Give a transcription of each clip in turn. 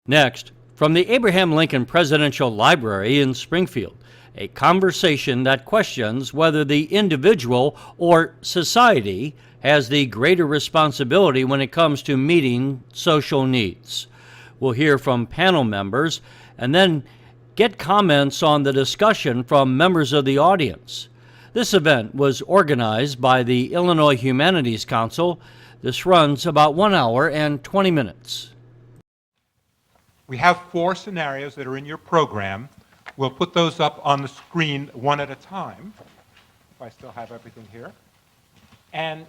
Next, from the Abraham Lincoln Presidential Library in Springfield, a conversation that questions whether the individual or society has the greater responsibility when it comes to meeting social needs. We'll hear from panel members and then get comments on the discussion from members of the audience. This event was organized by the Illinois Humanities Council. This runs about 1 hour and 20 minutes. We have 4 scenarios that are in your program. We'll put those up on the screen one at a time, if I still have everything here. And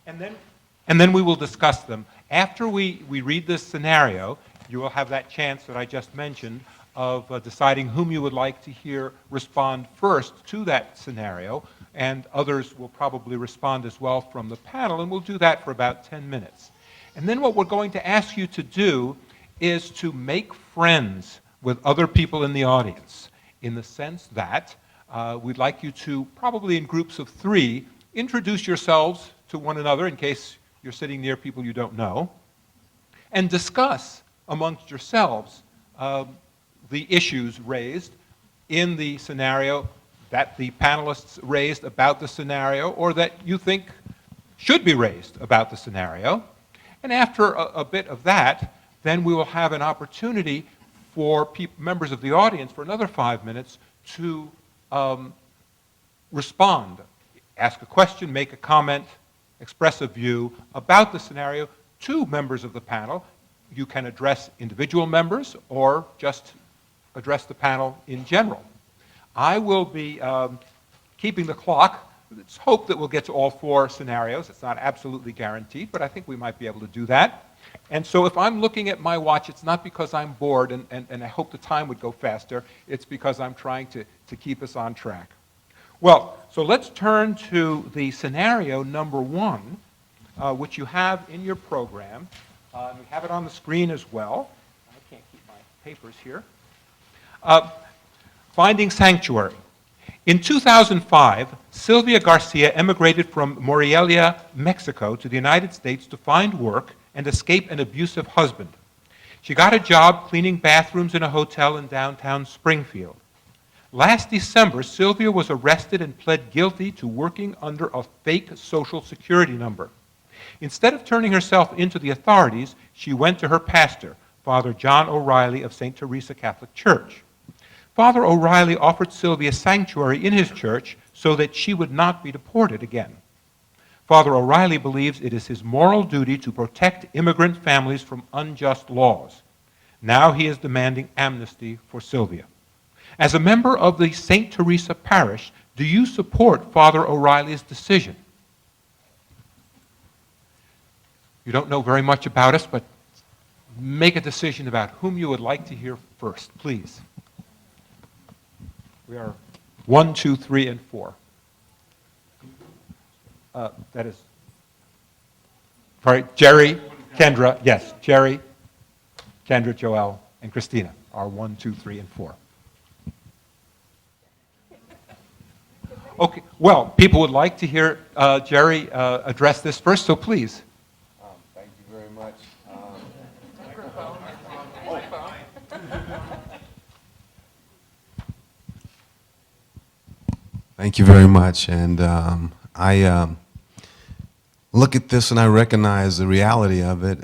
then we will discuss them. After we read this scenario, you will have that chance that I just mentioned of deciding whom you would like to hear respond first to that scenario, and others will probably respond as well from the panel, and we'll do that for about 10 minutes. And then what we're going to ask you to do is to make friends with other people in the audience, in the sense that we'd like you to, probably in groups of 3, introduce yourselves to one another in case you're sitting near people you don't know, and discuss amongst yourselves the issues raised in the scenario that the panelists raised about the scenario, or that you think should be raised about the scenario. And after a bit of that, then we will have an opportunity for members of the audience for another 5 minutes to respond, ask a question, make a comment, express a view about the scenario to members of the panel. You can address individual members or just address the panel in general. I will be keeping the clock. It's hoped that we'll get to all 4 scenarios. It's not absolutely guaranteed, but I think we might be able to do that. And so if I'm looking at my watch, it's not because I'm bored and I hope the time would go faster. It's because I'm trying to keep us on track. Well, so let's turn to the scenario number 1, which you have in your program. We have it on the screen as well. I can't keep my papers here. Finding sanctuary. In 2005, Sylvia Garcia emigrated from Morelia, Mexico, to the United States to find work and escape an abusive husband. She got a job cleaning bathrooms in a hotel in downtown Springfield. Last December, Sylvia was arrested and pled guilty to working under a fake Social Security number. Instead of turning herself into the authorities, she went to her pastor, Father John O'Reilly of St. Teresa Catholic Church. Father O'Reilly offered Sylvia sanctuary in his church so that she would not be deported again. Father O'Reilly believes it is his moral duty to protect immigrant families from unjust laws. Now he is demanding amnesty for Sylvia. As a member of the St. Teresa Parish, do you support Father O'Reilly's decision? You don't know very much about us, but make a decision about whom you would like to hear first, please. We are 1, 2, 3, and 4. That is, sorry, Jerry, Kendra, yes, Jerry, Kendra, Joelle, and Christina are 1, 2, 3, and 4. Okay, well, people would like to hear Jerry address this first, so please. Thank you very much. Thank you very much, and I look at this and I recognize the reality of it.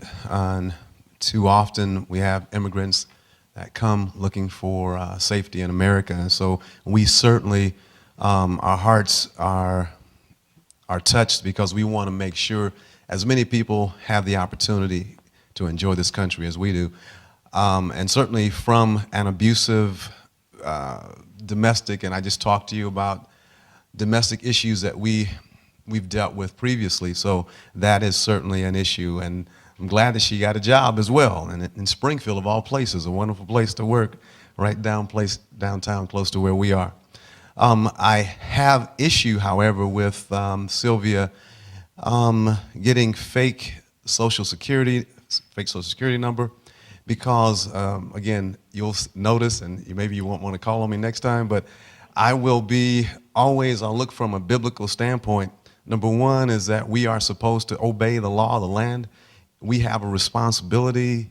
Too often we have immigrants that come looking for safety in America, and so we certainly, our hearts are touched because we want to make sure as many people have the opportunity to enjoy this country as we do. And certainly from an abusive domestic, and I just talked to you about domestic issues that we've dealt with previously, so that is certainly an issue, and I'm glad that she got a job as well, and in Springfield of all places, a wonderful place to work, right downtown close to where we are. I have issue, however, with Sylvia getting fake Social Security number, because again, you'll notice, and maybe you won't want to call on me next time, but I will be always, I'll look from a biblical standpoint. Number one is that we are supposed to obey the law of the land. We have a responsibility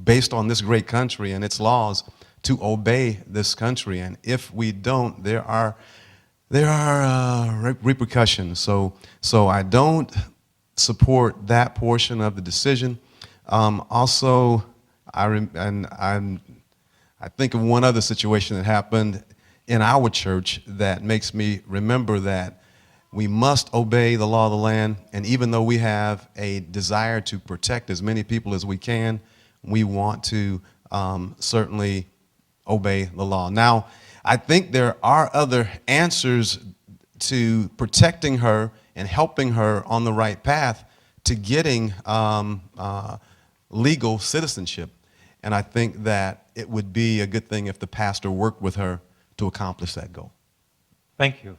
based on this great country and its laws, to obey this country. And if we don't, there are repercussions. So I don't support that portion of the decision. Also, I think of one other situation that happened in our church that makes me remember that we must obey the law of the land, and even though we have a desire to protect as many people as we can, we want to certainly obey the law. Now, I think there are other answers to protecting her and helping her on the right path to getting legal citizenship. And I think that it would be a good thing if the pastor worked with her to accomplish that goal. Thank you.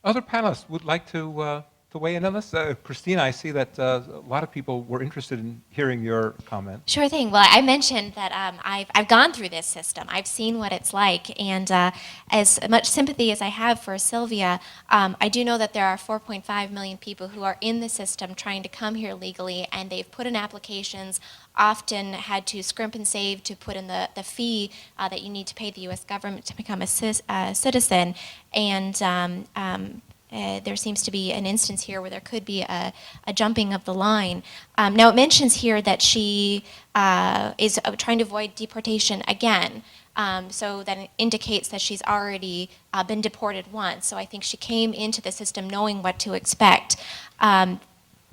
Other panelists would like to weigh in on this? Christina, I see that a lot of people were interested in hearing your comment. Sure thing. Well, I mentioned that I've gone through this system. I've seen what it's like, and as much sympathy as I have for Sylvia, I do know that there are 4.5 million people who are in the system trying to come here legally, and they've put in applications, often had to scrimp and save to put in the fee that you need to pay the U.S. government to become a citizen, and there seems to be an instance here where there could be a jumping of the line. Now, it mentions here that she is trying to avoid deportation again. So that indicates that she's already been deported once. So I think she came into the system knowing what to expect.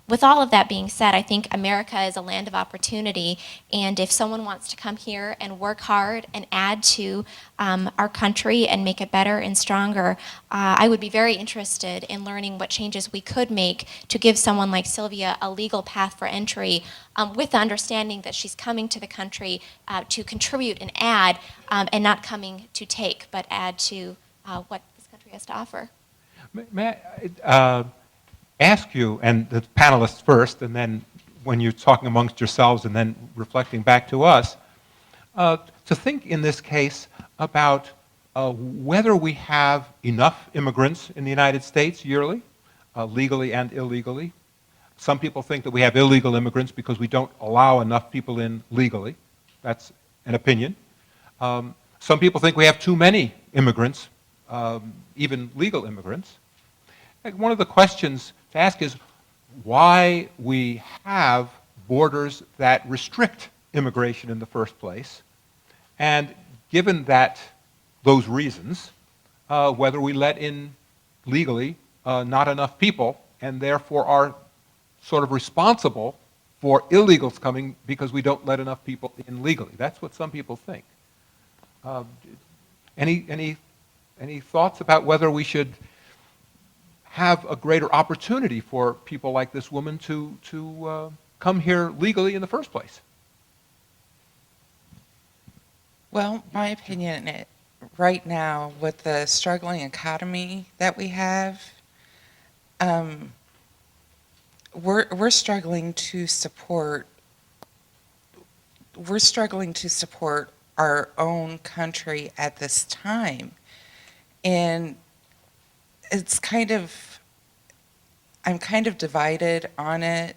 With all of that being said, I think America is a land of opportunity, and if someone wants to come here and work hard and add to our country and make it better and stronger, I would be very interested in learning what changes we could make to give someone like Sylvia a legal path for entry, with the understanding that she's coming to the country to contribute and add, and not coming to take, but add to what this country has to offer. May I ask you, and the panelists first, and then when you're talking amongst yourselves and then reflecting back to us, to think in this case about whether we have enough immigrants in the United States yearly, legally and illegally. Some people think that we have illegal immigrants because we don't allow enough people in legally. That's an opinion. Some people think we have too many immigrants, even legal immigrants. One of the questions to ask is why we have borders that restrict immigration in the first place, and given that those reasons, whether we let in legally not enough people and therefore are sort of responsible for illegals coming because we don't let enough people in legally. That's what some people think. Any thoughts about whether we should have a greater opportunity for people like this woman to come here legally in the first place? Well, my opinion, right now, with the struggling economy that we have, we're struggling to support our own country at this time, and it's I'm kind of divided on it.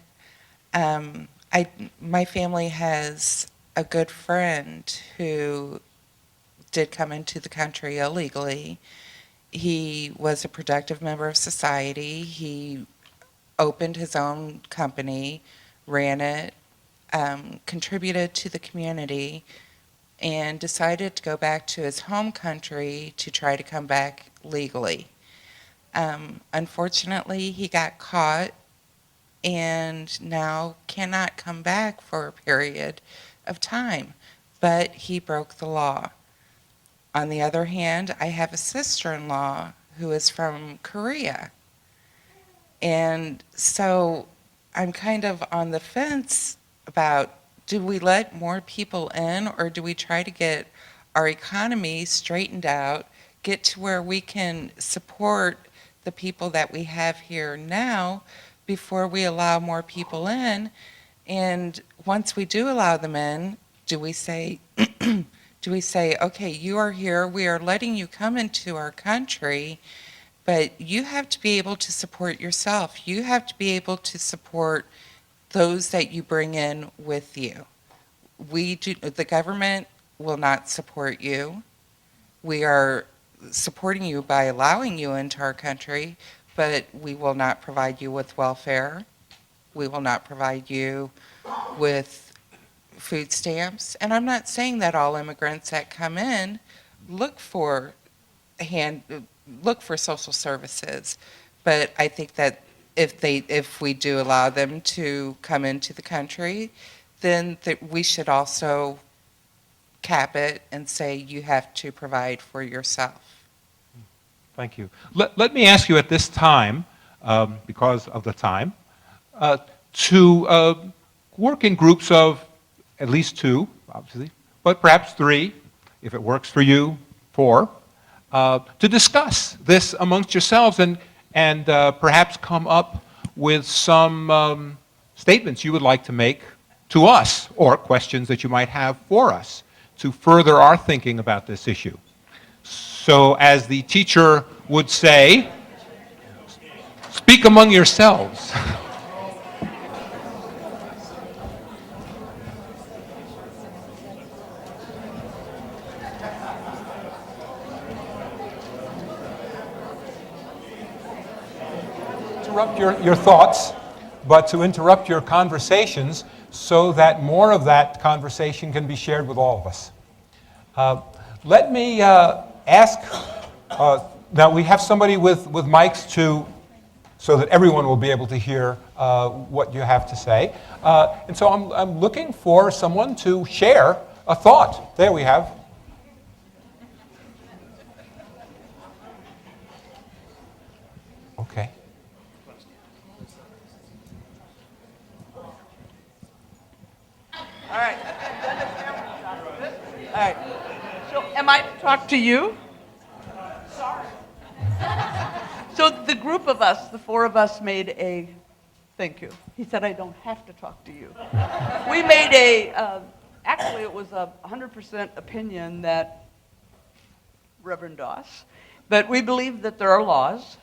My family has a good friend who did come into the country illegally. He was a productive member of society. He opened his own company, ran it, contributed to the community, and decided to go back to his home country to try to come back legally. Unfortunately, he got caught and now cannot come back for a period of time, but he broke the law. On the other hand, I have a sister-in-law who is from Korea, and so I'm kind of on the fence about, do we let more people in, or do we try to get our economy straightened out, get to where we can support the people that we have here now before we allow more people in? And once we do allow them in, do we say, okay, you are here, we are letting you come into our country, but you have to be able to support yourself. You have to be able to support those that you bring in with you. The government will not support you. We are supporting you by allowing you into our country, but we will not provide you with welfare. We will not provide you with food stamps. And I'm not saying that all immigrants that come in look for social services, but I think that if we do allow them to come into the country, then we should also cap it and say you have to provide for yourself. Thank you. Let me ask you at this time, because of the time, to work in groups of at least 2, obviously, but perhaps 3, if it works for you, 4, to discuss this amongst yourselves and perhaps come up with some statements you would like to make to us, or questions that you might have for us to further our thinking about this issue. So as the teacher would say, speak among yourselves. Interrupt your thoughts, but to interrupt your conversations so that more of that conversation can be shared with all of us. Let me ask, now we have somebody with mics so that everyone will be able to hear what you have to say. And so I'm looking for someone to share a thought. There we have. Okay. All right. All right. So am I to talk to you? Sorry. So the group of us, the 4 of us, made a, thank you. He said I don't have to talk to you. We made actually it was a 100% opinion that Reverend Doss, but we believe that there are laws,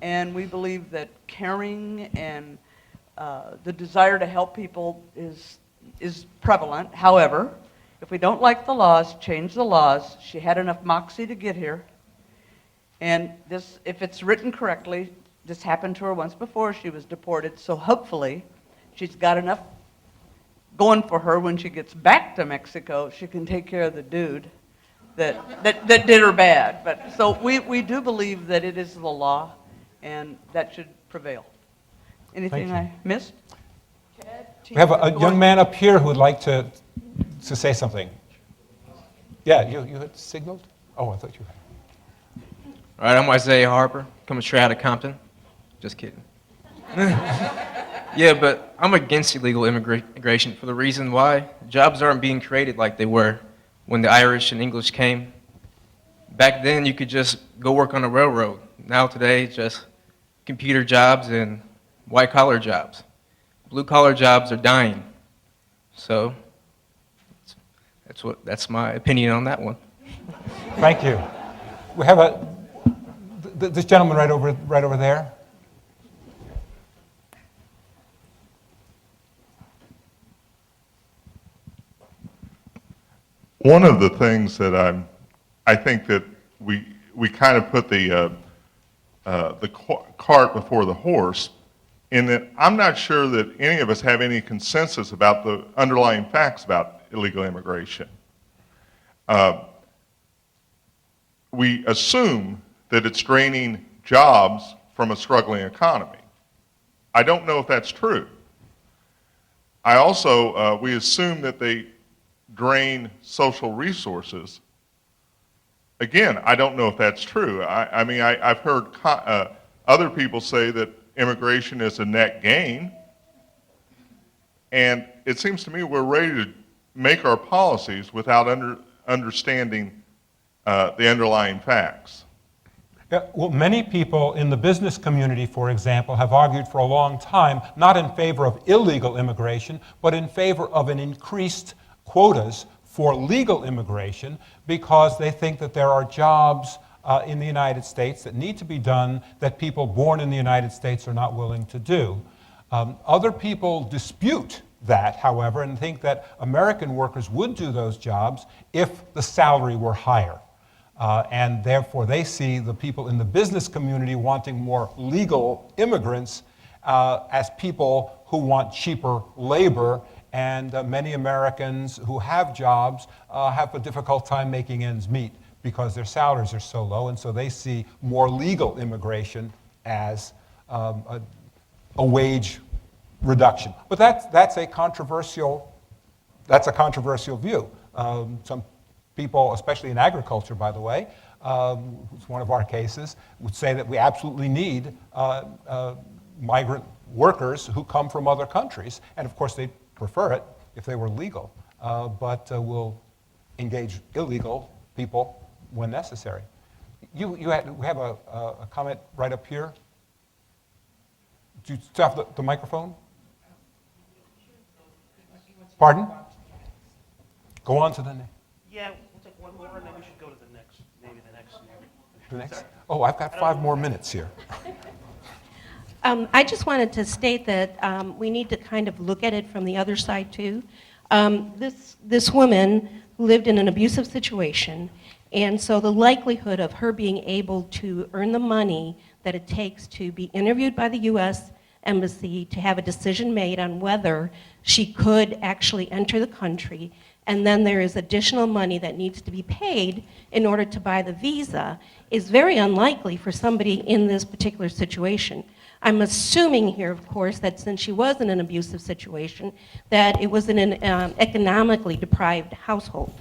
and we believe that caring and the desire to help people is prevalent. However, if we don't like the laws, change the laws. She had enough moxie to get here. And this, if it's written correctly, this happened to her once before. She was deported. So hopefully she's got enough going for her when she gets back to Mexico. She can take care of the dude that did her bad. But so we do believe that it is the law, and that should prevail. Anything I missed? We have a young man up here who would like to say something. Yeah, you had signaled? Oh, I thought you had. All right, I'm Isaiah Harper, coming straight out of Compton. Just kidding. Yeah, but I'm against illegal immigration for the reason why jobs aren't being created like they were when the Irish and English came. Back then, you could just go work on a railroad. Now today, just computer jobs and white-collar jobs. Blue-collar jobs are dying. So that's my opinion on that one. Thank you. We have this gentleman right over there. One of the things that I think that we kind of put the cart before the horse, in that I'm not sure that any of us have any consensus about the underlying facts about illegal immigration. We assume that it's draining jobs from a struggling economy. I don't know if that's true. I also, we assume that they drain social resources. Again, I don't know if that's true. I mean, I've heard other people say that immigration is a net gain, and it seems to me we're ready to make our policies without understanding the underlying facts. Yeah, well, many people in the business community, for example, have argued for a long time, not in favor of illegal immigration, but in favor of an increased quotas for legal immigration, because they think that there are jobs in the United States that need to be done that people born in the United States are not willing to do. Other people dispute that, however, and think that American workers would do those jobs if the salary were higher. And therefore, they see the people in the business community wanting more legal immigrants as people who want cheaper labor. And many Americans who have jobs have a difficult time making ends meet because their salaries are so low. And so they see more legal immigration as a wage reduction. But that's a controversial view. Some people, especially in agriculture, by the way, it's one of our cases, would say that we absolutely need migrant workers who come from other countries. And of course, they'd prefer it if they were legal, but will engage illegal people when necessary. We have a comment right up here. Do you still have the microphone? Pardon? Go on to the next. Yeah, we'll take one more, and then we should go to the next, maybe the next. The next? Oh, I've got 5 more minutes here. I just wanted to state that we need to kind of look at it from the other side too. This woman lived in an abusive situation, and so the likelihood of her being able to earn the money that it takes to be interviewed by the U.S. Embassy, to have a decision made on whether she could actually enter the country, and then there is additional money that needs to be paid in order to buy the visa, is very unlikely for somebody in this particular situation. I'm assuming here, of course, that since she was in an abusive situation, that it was in an economically deprived household.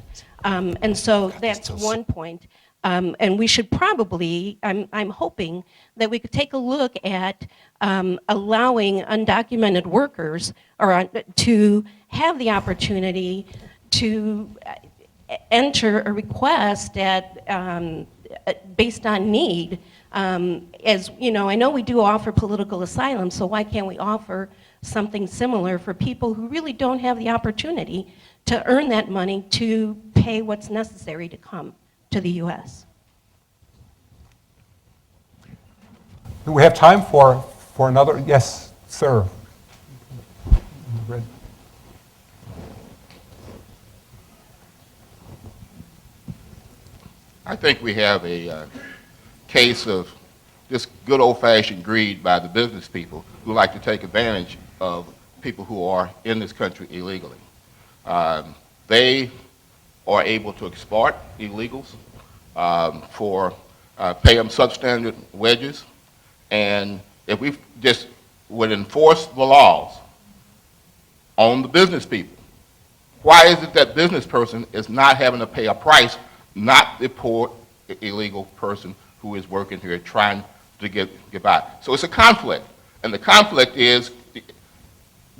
And so that's one point. And we should probably, I'm hoping that we could take a look at allowing undocumented workers to have the opportunity to enter a request at, based on need. As you know, I know we do offer political asylum, so why can't we offer something similar for people who really don't have the opportunity to earn that money to pay what's necessary to come to the U.S.? Do we have time for another? Yes, sir. I think we have a case of just good old-fashioned greed by the business people who like to take advantage of people who are in this country illegally. They are able to exploit illegals pay them substandard wages, and if we just would enforce the laws on the business people, why is it that business person is not having to pay a price, not the poor illegal person who is working here trying to get by? So it's a conflict, and the conflict is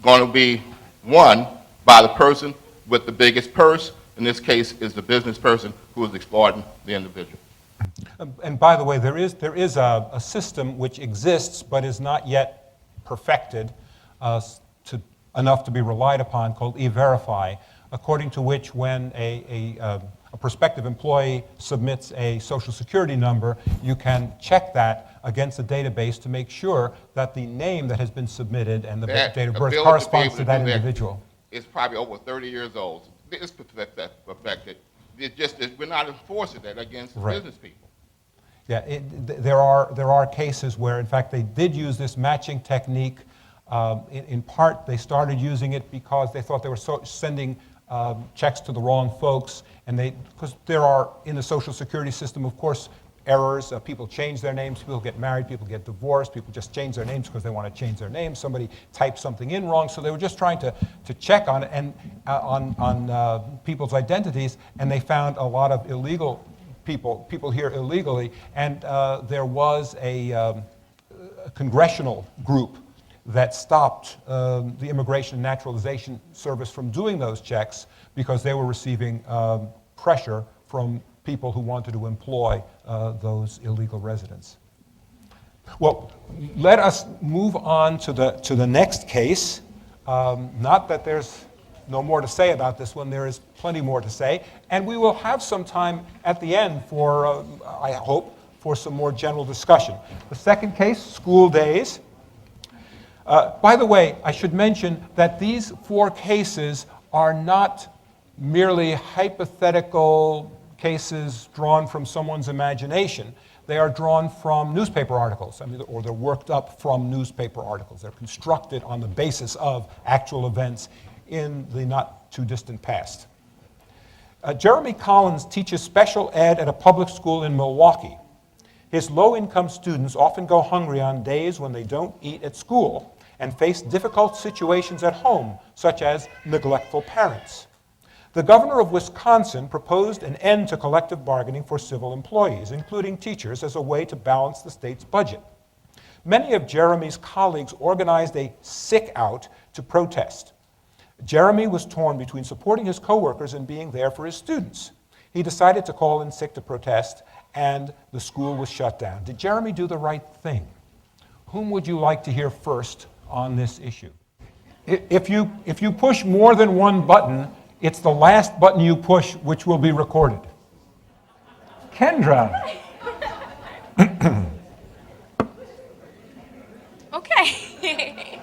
going to be won by the person with the biggest purse. In this case, is the business person who is exploiting the individual. And by the way, there is a system which exists but is not yet perfected enough to be relied upon, called E-Verify, according to which when a prospective employee submits a Social Security number, you can check that against a database to make sure that the name that has been submitted and the date of birth corresponds to that individual. It's probably over 30 years old. It's perfected. It's just that we're not enforcing that against business people. Yeah, there are cases where, in fact, they did use this matching technique. In part, they started using it because they thought they were sending checks to the wrong folks, and because there are, in the Social Security system, of course, errors. People change their names, people get married, people get divorced, people just change their names because they want to change their names. Somebody typed something in wrong, so they were just trying to check on it and on people's identities, and they found a lot of illegal people here illegally, and there was a congressional group that stopped the Immigration and Naturalization Service from doing those checks because they were receiving pressure from people who wanted to employ those illegal residents. Well, let us move on to the next case. Not that there's no more to say about this one. There is plenty more to say. And we will have some time at the end for, I hope, for some more general discussion. The second case, school days. By the way, I should mention that these 4 cases are not merely hypothetical cases drawn from someone's imagination. They are drawn from newspaper articles, or they're worked up from newspaper articles. They're constructed on the basis of actual events in the not too distant past. Jeremy Collins teaches special ed at a public school in Milwaukee. His low-income students often go hungry on days when they don't eat at school and face difficult situations at home, such as neglectful parents. The governor of Wisconsin proposed an end to collective bargaining for civil employees, including teachers, as a way to balance the state's budget. Many of Jeremy's colleagues organized a sick out to protest. Jeremy was torn between supporting his coworkers and being there for his students. He decided to call in sick to protest, and the school was shut down. Did Jeremy do the right thing? Whom would you like to hear first on this issue? If you push more than one button, it's the last button you push which will be recorded. Kendra. Okay.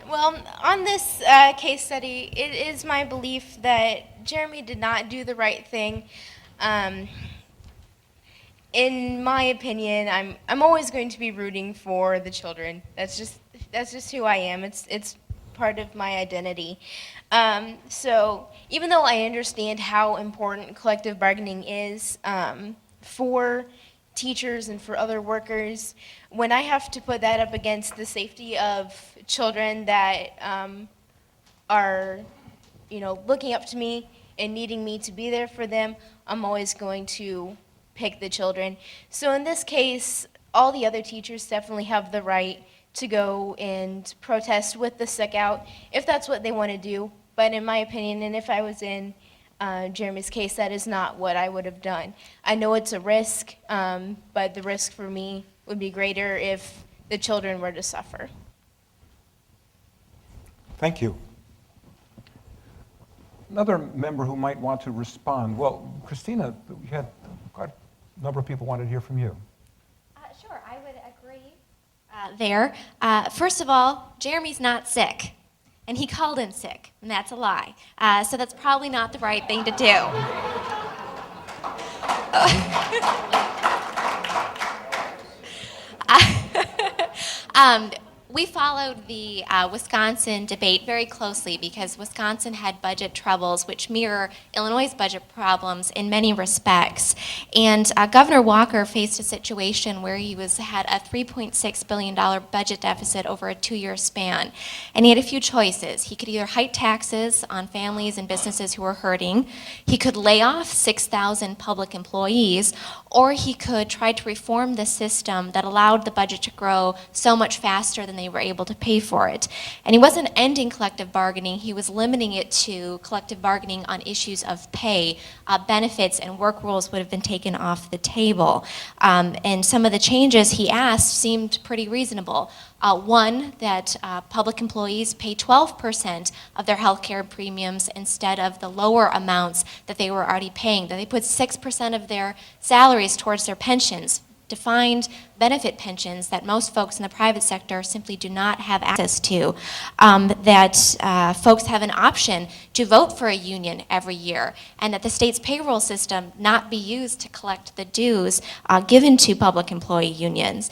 Well, on this case study, it is my belief that Jeremy did not do the right thing. In my opinion, I'm always going to be rooting for the children. That's just who I am. It's part of my identity. So even though I understand how important collective bargaining is for teachers and for other workers, when I have to put that up against the safety of children that are, looking up to me and needing me to be there for them, I'm always going to pick the children. So in this case, all the other teachers definitely have the right to go and protest with the sick out if that's what they want to do. But in my opinion, and if I was in Jeremy's case, that is not what I would have done. I know it's a risk, but the risk for me would be greater if the children were to suffer. Thank you. Another member who might want to respond. Well, Christina, we had quite a number of people wanted to hear from you. Sure, I would agree there. First of all, Jeremy's not sick, and he called in sick, and that's a lie. So that's probably not the right thing to do. We followed the Wisconsin debate very closely because Wisconsin had budget troubles which mirror Illinois' budget problems in many respects. And Governor Walker faced a situation where he had a $3.6 billion budget deficit over a 2-year span. And he had a few choices. He could either hike taxes on families and businesses who were hurting, he could lay off 6,000 public employees, or he could try to reform the system that allowed the budget to grow so much faster than they were able to pay for it. And he wasn't ending collective bargaining, he was limiting it to collective bargaining on issues of pay, benefits, and work rules would have been taken off the table. And some of the changes he asked seemed pretty reasonable. One, that public employees pay 12% of their health care premiums instead of the lower amounts that they were already paying, that they put 6% of their salaries towards their pensions, defined benefit pensions that most folks in the private sector simply do not have access to, that folks have an option to vote for a union every year, and that the state's payroll system not be used to collect the dues given to public employee unions.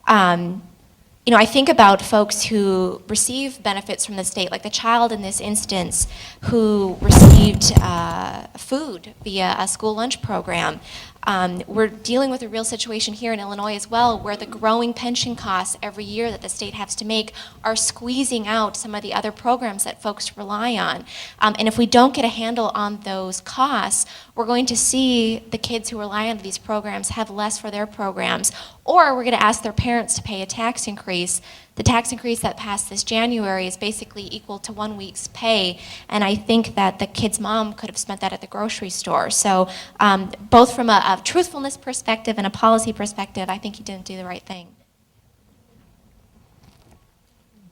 I think about folks who receive benefits from the state, like the child in this instance who received food via a school lunch program. We're dealing with a real situation here in Illinois as well, where the growing pension costs every year that the state has to make are squeezing out some of the other programs that folks rely on. And if we don't get a handle on those costs, we're going to see the kids who rely on these programs have less for their programs, or we're going to ask their parents to pay a tax increase. The tax increase that passed this January is basically equal to 1 week's pay, and I think that the kid's mom could have spent that at the grocery store. So both from a truthfulness perspective and a policy perspective, I think he didn't do the right thing.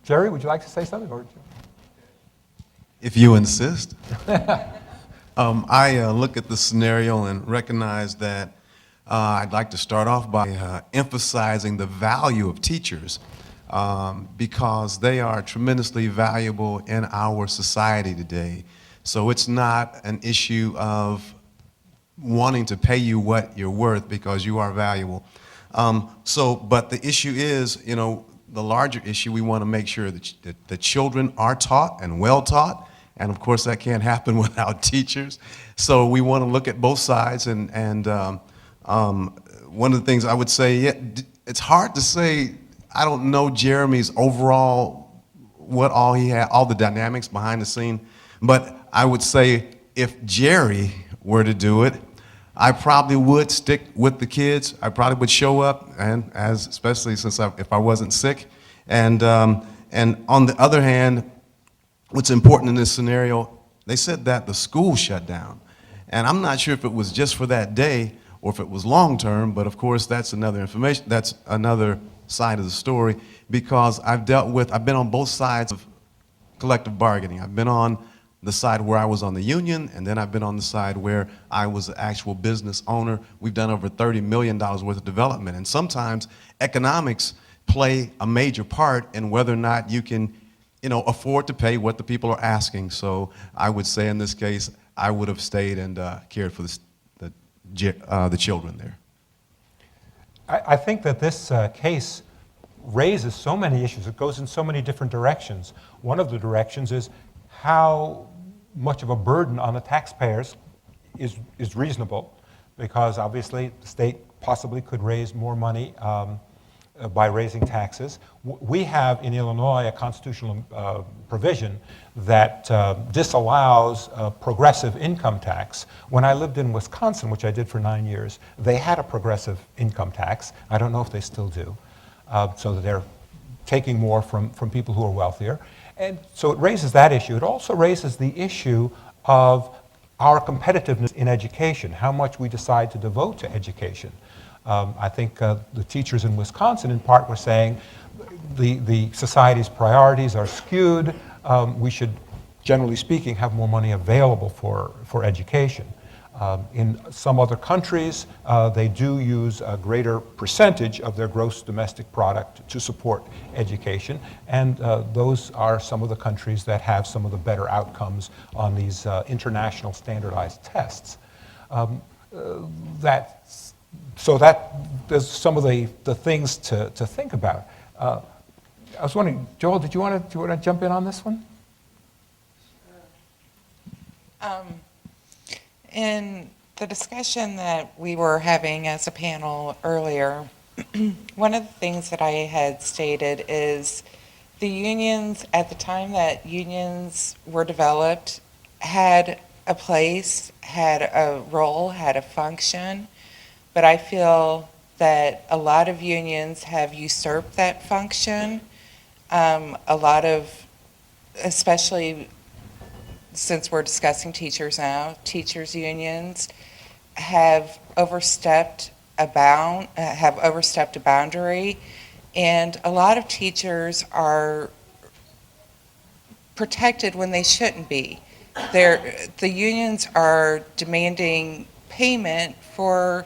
Jerry, would you like to say something? Or? If you insist. I look at the scenario and recognize that I'd like to start off by emphasizing the value of teachers because they are tremendously valuable in our society today. So it's not an issue of wanting to pay you what you're worth because you are valuable. But the issue is, you know, the larger issue, we want to make sure that the children are taught and well taught. And of course, that can't happen without teachers. So we want to look at both sides. And one of the things I would say, yeah, it's hard to say, I don't know Jeremy's overall, what all he had, all the dynamics behind the scene. But I would say if Jerry were to do it, I probably would stick with the kids. I probably would show up, and especially if I wasn't sick. And on the other hand, what's important in this scenario, they said that the school shut down. And I'm not sure if it was just for that day or if it was long term, but of course that's another information, that's another side of the story, because I've been on both sides of collective bargaining. I've been on the side where I was on the union, and then I've been on the side where I was an actual business owner. We've done over $30 million worth of development, and sometimes economics play a major part in whether or not you can, you know, afford to pay what the people are asking. So I would say in this case, I would have stayed and cared for the children there. I think that this case raises so many issues. It goes in so many different directions. One of the directions is how much of a burden on the taxpayers is reasonable, because obviously the state possibly could raise more money by raising taxes. We have in Illinois a constitutional provision that disallows progressive income tax. When I lived in Wisconsin, which I did for 9 years, they had a progressive income tax. I don't know if they still do, so that they're taking more from people who are wealthier. And so it raises that issue. It also raises the issue of our competitiveness in education, how much we decide to devote to education. I think the teachers in Wisconsin, in part, were saying the society's priorities are skewed. We should, generally speaking, have more money available for education. In some other countries, they do use a greater percentage of their gross domestic product to support education, and those are some of the countries that have some of the better outcomes on these international standardized tests. So there's some of the things to think about. I was wondering, Joel, do you want to jump in on this one? In the discussion that we were having as a panel earlier, one of the things that I had stated is the unions, at the time that unions were developed, had a place, had a role, had a function, but I feel that a lot of unions have usurped that function. A lot of, especially since we're discussing teachers now, teachers unions have overstepped a boundary, and a lot of teachers are protected when they shouldn't be. The unions are demanding payment for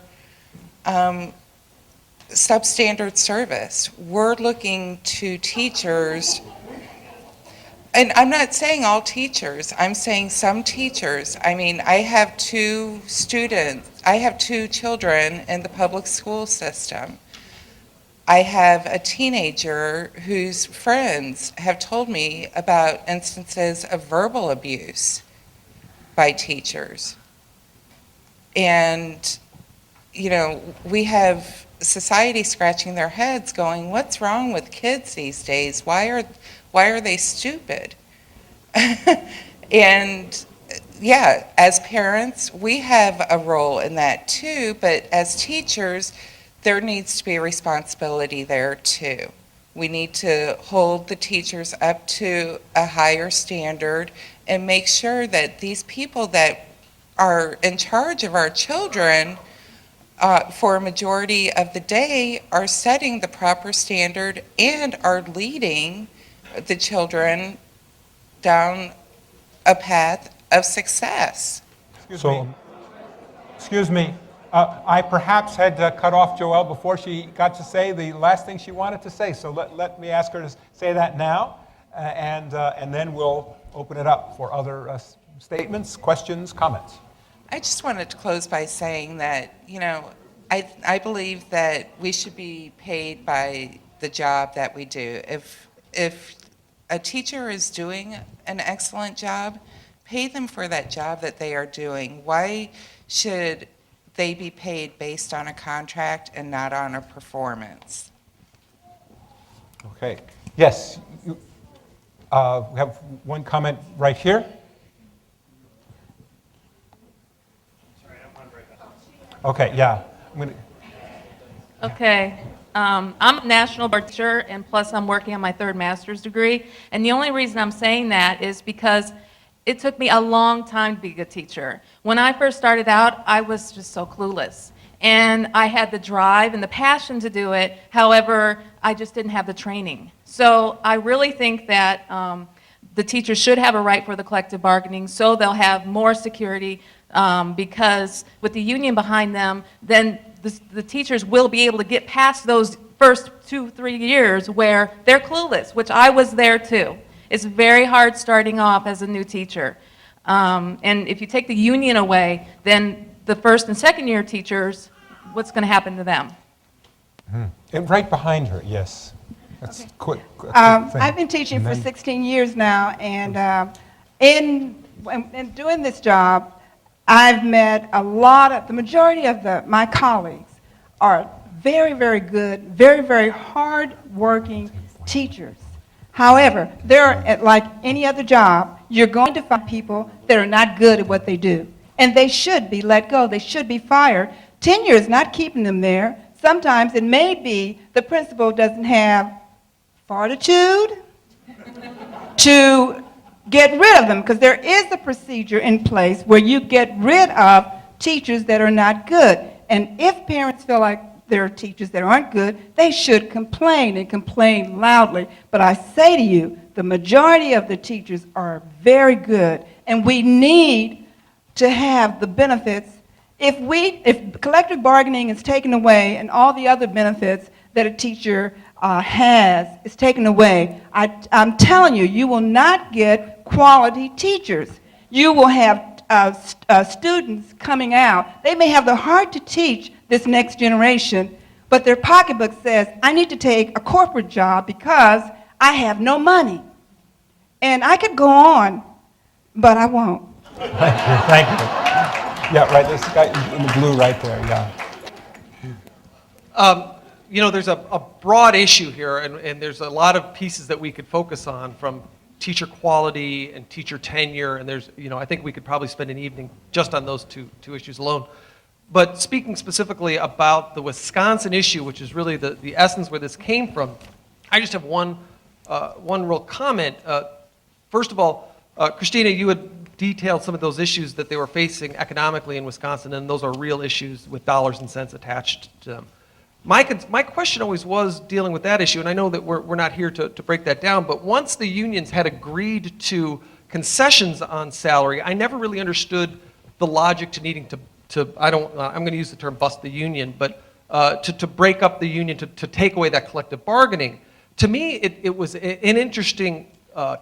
substandard service. We're looking to teachers. And I'm not saying all teachers, I'm saying some teachers. I mean, I have two children in the public school system. I have a teenager whose friends have told me about instances of verbal abuse by teachers. And, you know, we have society scratching their heads going, what's wrong with kids these days? Why are they stupid? And yeah, as parents, we have a role in that too, but as teachers, there needs to be a responsibility there too. We need to hold the teachers up to a higher standard and make sure that these people that are in charge of our children for a majority of the day are setting the proper standard and are leading the children down a path of success. Excuse me. I perhaps had cut off Joelle before she got to say the last thing she wanted to say, so let me ask her to say that now, and then we'll open it up for other statements, questions, comments. I just wanted to close by saying that, I believe that we should be paid by the job that we do. If a teacher is doing an excellent job, pay them for that job that they are doing. Why should they be paid based on a contract and not on a performance? Okay. Yes. We have one comment right here. Okay, yeah. Okay. I'm a national board teacher, and plus I'm working on my third master's degree. And the only reason I'm saying that is because it took me a long time to be a good teacher. When I first started out, I was just so clueless. And I had the drive and the passion to do it. However, I just didn't have the training. So I really think that the teachers should have a right for the collective bargaining, so they'll have more security, because with the union behind them, then the teachers will be able to get past those first 2-3 years where they're clueless, which I was there too. It's very hard starting off as a new teacher. And if you take the union away, then the first and second year teachers, what's going to happen to them? And right behind her, yes. That's quick. I've been teaching for 16 years now, and in doing this job, I've met the majority of my colleagues are very, very good, very, very hard-working teachers. However, like any other job, you're going to find people that are not good at what they do. And they should be let go. They should be fired. Tenure is not keeping them there. Sometimes it may be the principal doesn't have fortitude to get rid of them, because there is a procedure in place where you get rid of teachers that are not good. And if parents feel like there are teachers that aren't good, they should complain, and complain loudly. But I say to you, the majority of the teachers are very good, and we need to have the benefits. If collective bargaining is taken away and all the other benefits that a teacher is taken away, I'm telling you, you will not get quality teachers. You will have students coming out. They may have the heart to teach this next generation, but their pocketbook says, I need to take a corporate job because I have no money. And I could go on, but I won't. Thank you. Yeah, right, this guy in the blue right there, yeah. There's a broad issue here, and there's a lot of pieces that we could focus on, from teacher quality and teacher tenure, and I think we could probably spend an evening just on those two issues alone. But speaking specifically about the Wisconsin issue, which is really the essence where this came from, I just have one real comment. First of all, Christina, you had detailed some of those issues that they were facing economically in Wisconsin, and those are real issues with dollars and cents attached to them. My question always was dealing with that issue, and I know that we're not here to break that down, but once the unions had agreed to concessions on salary, I never really understood the logic to needing I'm going to use the term bust the union, but to break up the union, to take away that collective bargaining. To me, it was an interesting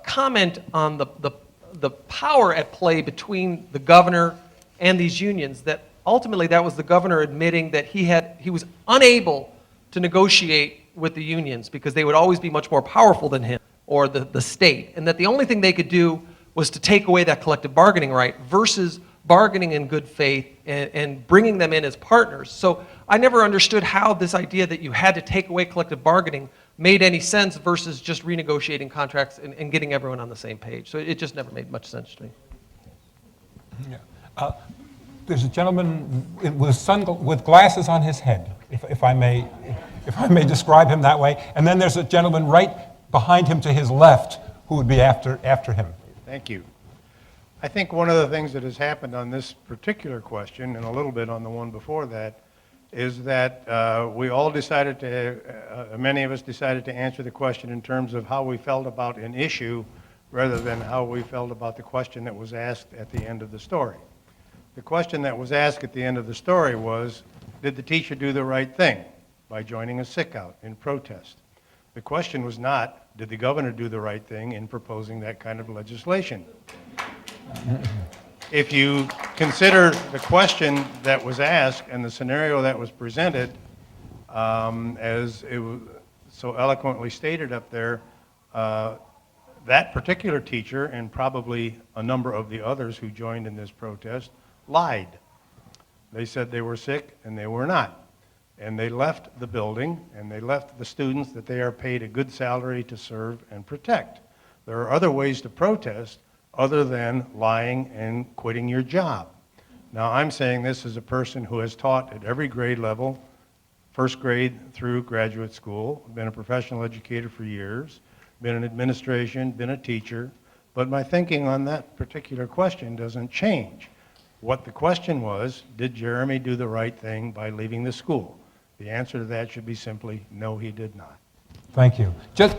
comment on the power at play between the governor and these unions, that ultimately that was the governor admitting that he was unable to negotiate with the unions because they would always be much more powerful than him or the state, and that the only thing they could do was to take away that collective bargaining right versus bargaining in good faith and bringing them in as partners. So I never understood how this idea that you had to take away collective bargaining made any sense versus just renegotiating contracts and getting everyone on the same page. So it just never made much sense to me. Yeah. There's a gentleman with glasses on his head, if I may describe him that way. And then there's a gentleman right behind him to his left who would be after him. Thank you. I think one of the things that has happened on this particular question, and a little bit on the one before that, is that we all decided many of us decided to answer the question in terms of how we felt about an issue rather than how we felt about the question that was asked at the end of the story. The question that was asked at the end of the story was, did the teacher do the right thing by joining a sick-out in protest? The question was not, did the governor do the right thing in proposing that kind of legislation? If you consider the question that was asked and the scenario that was presented, as it was so eloquently stated up there, that particular teacher, and probably a number of the others who joined in this protest, lied. They said they were sick, and they were not. And they left the building, and they left the students that they are paid a good salary to serve and protect. There are other ways to protest other than lying and quitting your job. Now, I'm saying this as a person who has taught at every grade level, first grade through graduate school, been a professional educator for years, been in administration, been a teacher, but my thinking on that particular question doesn't change. What the question was, did Jeremy do the right thing by leaving the school? The answer to that should be simply, no, he did not. Thank you. Just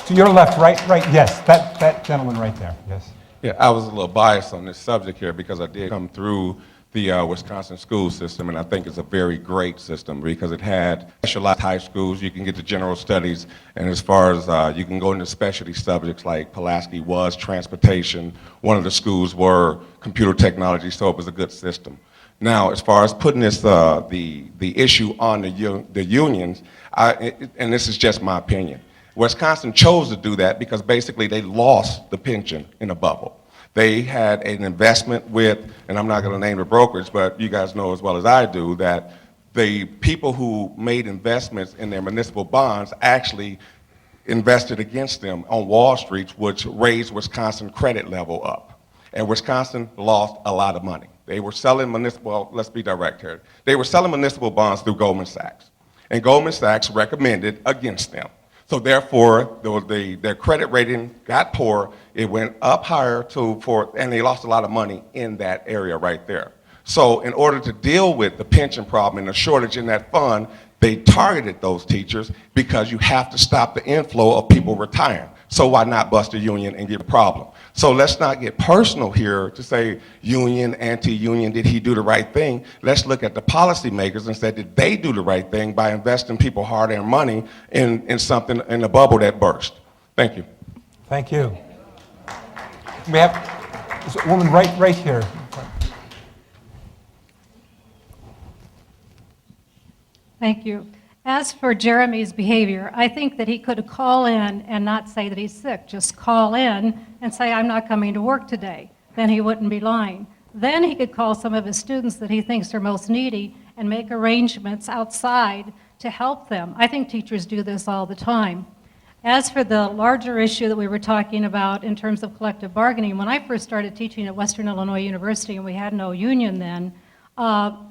to your left, right, yes, that gentleman right there, yes. Yeah, I was a little biased on this subject here because I did come through the Wisconsin school system, and I think it's a very great system because it had specialized high schools. You can get to general studies, and as far as you can go into specialty subjects like Pulaski was transportation. One of the schools were computer technology, so it was a good system. Now, as far as putting this the issue on the unions, and this is just my opinion, Wisconsin chose to do that because basically they lost the pension in a bubble. They had an investment with, and I'm not going to name the brokerage, but you guys know as well as I do that the people who made investments in their municipal bonds actually invested against them on Wall Street, which raised Wisconsin credit level up. And Wisconsin lost a lot of money. They were selling municipal, let's be direct here, they were selling municipal bonds through Goldman Sachs. And Goldman Sachs recommended against them. So therefore, their credit rating got poor. It went up higher and they lost a lot of money in that area right there. So in order to deal with the pension problem and the shortage in that fund, they targeted those teachers because you have to stop the inflow of people retiring. So why not bust a union and get a problem? So let's not get personal here to say union, anti-union, did he do the right thing? Let's look at the policymakers and say, did they do the right thing by investing people hard-earned money in something, in a bubble that burst? Thank you. Thank you. We have this woman right here. Thank you. As for Jeremy's behavior, I think that he could call in and not say that he's sick. Just call in and say, I'm not coming to work today. Then he wouldn't be lying. Then he could call some of his students that he thinks are most needy and make arrangements outside to help them. I think teachers do this all the time. As for the larger issue that we were talking about in terms of collective bargaining, when I first started teaching at Western Illinois University and we had no union then,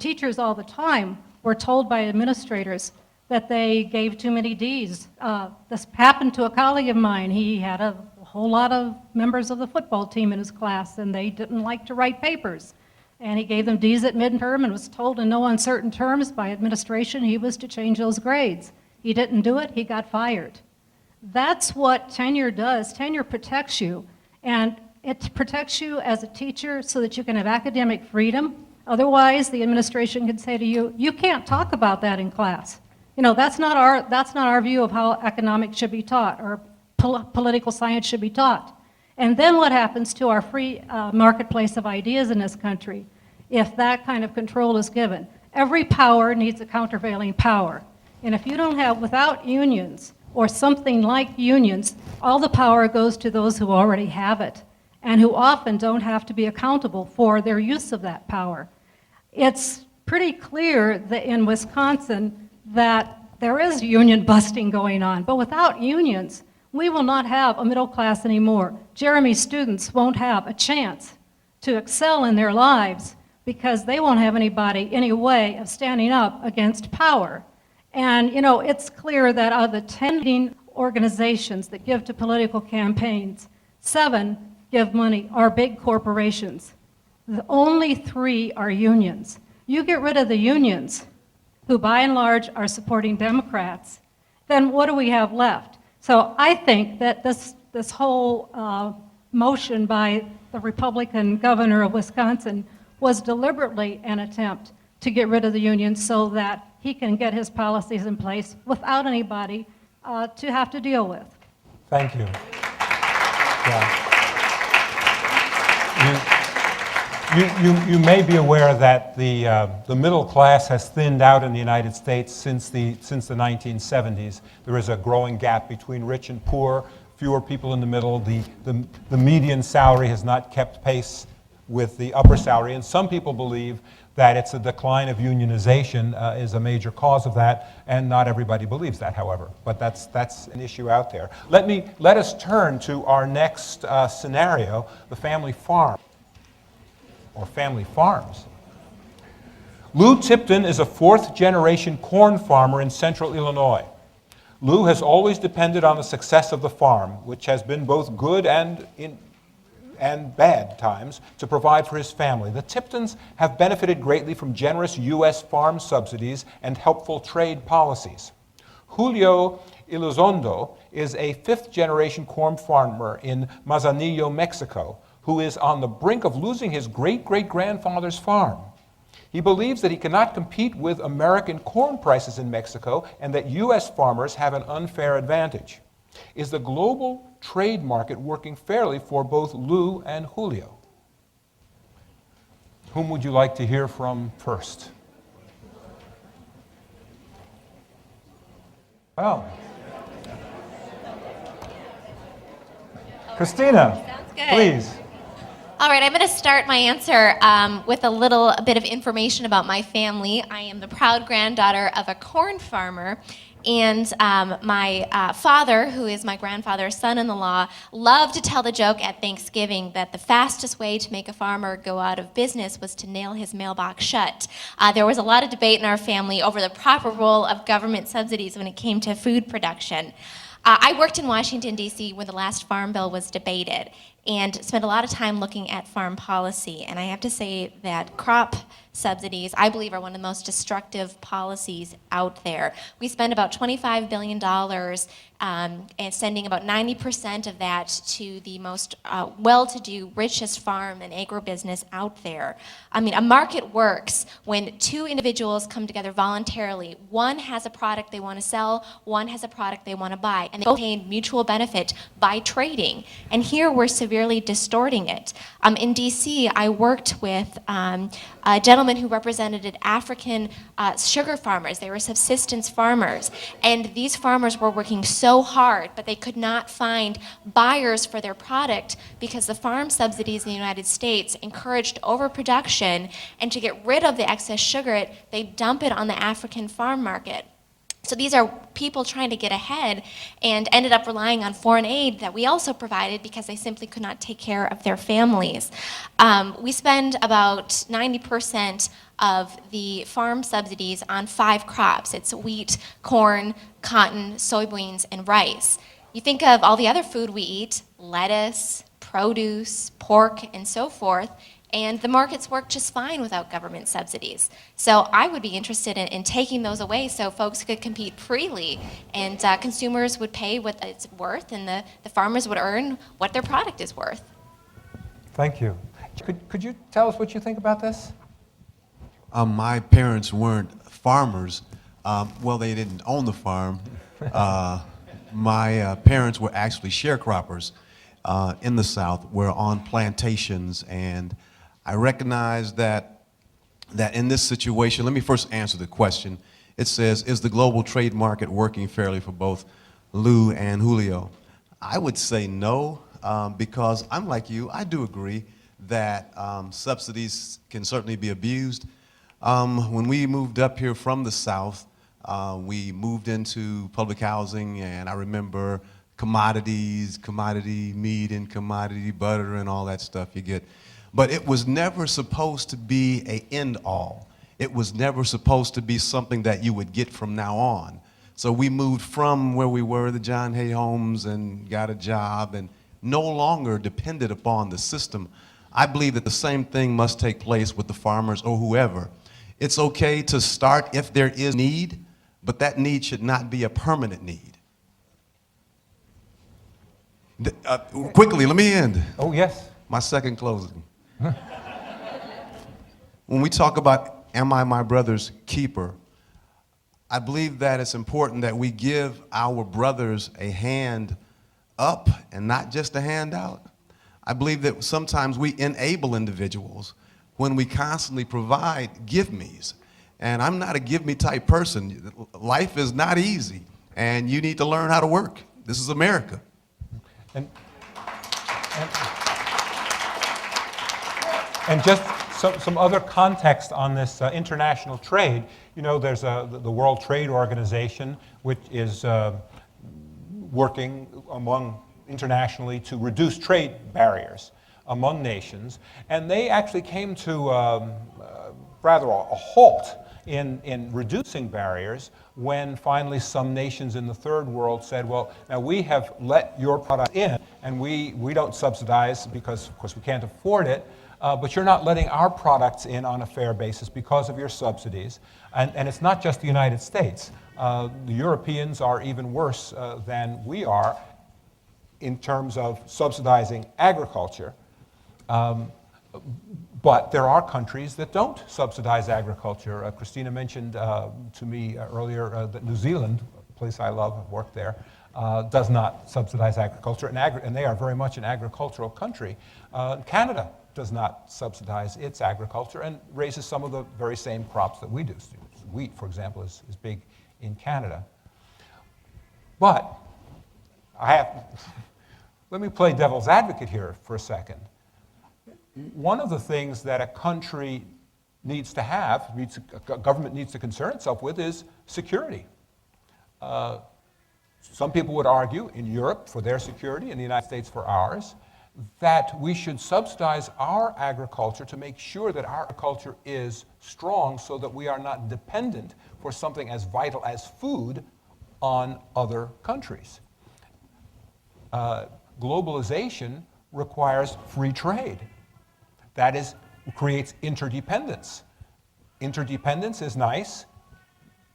teachers all the time were told by administrators that they gave too many Ds. This happened to a colleague of mine. He had a whole lot of members of the football team in his class, and they didn't like to write papers. And he gave them Ds at midterm and was told in no uncertain terms by administration he was to change those grades. He didn't do it, he got fired. That's what tenure does. Tenure protects you, and it protects you as a teacher so that you can have academic freedom. Otherwise, the administration could say to you, you can't talk about that in class. You know, that's not our view of how economics should be taught or political science should be taught. And then what happens to our free marketplace of ideas in this country if that kind of control is given? Every power needs a countervailing power. And if you don't have, without unions or something like unions, all the power goes to those who already have it and who often don't have to be accountable for their use of that power. It's pretty clear that in Wisconsin that there is union busting going on, but without unions, we will not have a middle class anymore. Jeremy's students won't have a chance to excel in their lives because they won't have any way of standing up against power. And you know, it's clear that of the 10 leading organizations that give to political campaigns, 7 give money are big corporations. The only 3 are unions. You get rid of the unions, who by and large are supporting Democrats, then what do we have left? So I think that this whole motion by the Republican governor of Wisconsin was deliberately an attempt to get rid of the union so that he can get his policies in place without anybody to have to deal with. Thank you. Yeah. You may be aware that the middle class has thinned out in the United States since the 1970s. There is a growing gap between rich and poor, fewer people in the middle. The median salary has not kept pace with the upper salary, and some people believe that it's a decline of unionization is a major cause of that, and not everybody believes that, however. But that's an issue out there. Let us turn to our next scenario, the family farm, or family farms. Lou Tipton is a fourth-generation corn farmer in central Illinois. Lou has always depended on the success of the farm, which has been both good and bad times, to provide for his family. The Tiptons have benefited greatly from generous U.S. farm subsidies and helpful trade policies. Julio Elizondo is a fifth-generation corn farmer in Manzanillo, Mexico, who is on the brink of losing his great-great-grandfather's farm. He believes that he cannot compete with American corn prices in Mexico and that U.S. farmers have an unfair advantage. Is the global trade market working fairly for both Lou and Julio? Whom would you like to hear from first? Well, Christina, Sounds good. please. All right, I'm going to start my answer with a bit of information about my family. I am the proud granddaughter of a corn farmer, and my father, who is my grandfather's son-in-law, loved to tell the joke at Thanksgiving that the fastest way to make a farmer go out of business was to nail his mailbox shut. There was a lot of debate in our family over the proper role of government subsidies when it came to food production. I worked in Washington, D.C. when the last farm bill was debated and spent a lot of time looking at farm policy. And I have to say that crop subsidies, I believe, are one of the most destructive policies out there. We spend about $25 billion and sending about 90% of that to the most well-to-do, richest farm and agribusiness out there. I mean, a market works when two individuals come together voluntarily. One has a product they want to sell, one has a product they want to buy, and they both gain mutual benefit by trading. And here we're severely distorting it. In DC, I worked with a gentleman who represented African sugar farmers. They were subsistence farmers. And these farmers were working so hard, but they could not find buyers for their product because the farm subsidies in the United States encouraged overproduction, and to get rid of the excess sugar, they dump it on the African farm market. So these are people trying to get ahead and ended up relying on foreign aid that we also provided because they simply could not take care of their families. We spend about 90% of the farm subsidies on 5 crops. It's wheat, corn, cotton, soybeans, and rice. You think of all the other food we eat, lettuce, produce, pork, and so forth, and the markets work just fine without government subsidies. So I would be interested in taking those away so folks could compete freely, and consumers would pay what it's worth, and the farmers would earn what their product is worth. Thank you. Could you tell us what you think about this? My parents weren't farmers. Well, they didn't own the farm. My parents were actually sharecroppers in the South. We're on plantations, and I recognize that in this situation, let me first answer the question. It says, is the global trade market working fairly for both Lou and Julio? I would say no, because I'm like you, I do agree that subsidies can certainly be abused. When we moved up here from the South, we moved into public housing, and I remember commodities, commodity meat and commodity butter and all that stuff you get. But it was never supposed to be an end all. It was never supposed to be something that you would get from now on. So we moved from where we were, the John Hay homes, and got a job and no longer depended upon the system. I believe that the same thing must take place with the farmers or whoever. It's okay to start if there is need, but that need should not be a permanent need. Quickly, let me end. Oh, yes. My second closing. when we talk about, am I my brother's keeper, I believe that it's important that we give our brothers a hand up and not just a hand out. I believe that sometimes we enable individuals when we constantly provide give-me's. And I'm not a give-me type person. Life is not easy, and you need to learn how to work. This is America. And just some other context on this international trade. You know, there's the World Trade Organization, which is working internationally to reduce trade barriers among nations. And they actually came to rather a halt in reducing barriers when finally some nations in the third world said, well, now we have let your product in, and we don't subsidize because, of course, we can't afford it, but you're not letting our products in on a fair basis because of your subsidies. And it's not just the United States. The Europeans are even worse than we are in terms of subsidizing agriculture. But there are countries that don't subsidize agriculture. Christina mentioned to me earlier that New Zealand, a place I love, I've worked there, does not subsidize agriculture, and they are very much an agricultural country. Canada does not subsidize its agriculture and raises some of the very same crops that we do. Wheat, for example, is big in Canada. But let me play devil's advocate here for a second. One of the things that a country needs to have, a government needs to concern itself with, is security. Some people would argue, in Europe for their security, in the United States for ours, that we should subsidize our agriculture to make sure that our agriculture is strong so that we are not dependent for something as vital as food on other countries. Globalization requires free trade. That is, creates interdependence. Interdependence is nice,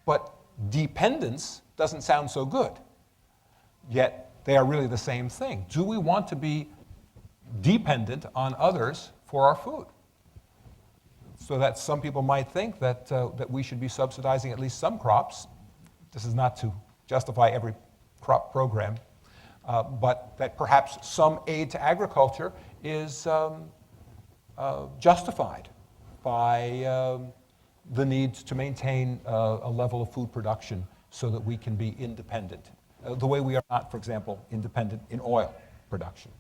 but dependence doesn't sound so good. Yet they are really the same thing. Do we want to be dependent on others for our food? So that some people might think that, that we should be subsidizing at least some crops. This is not to justify every crop program, but that perhaps some aid to agriculture is justified by the need to maintain a level of food production so that we can be independent, the way we are not, for example, independent in oil production.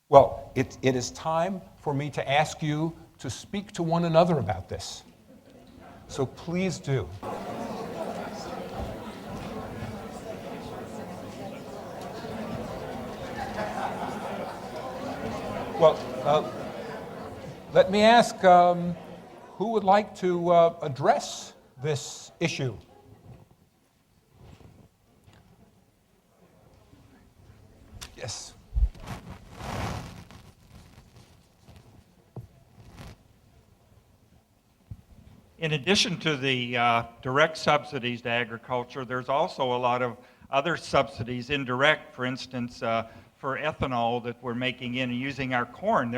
Well, it is time for me to ask you to speak to one another about this. So please do. Well, let me ask who would like to address this issue? Yes. In addition to the direct subsidies to agriculture, there's also a lot of other subsidies, indirect, for instance, for ethanol that we're making in and using our corn.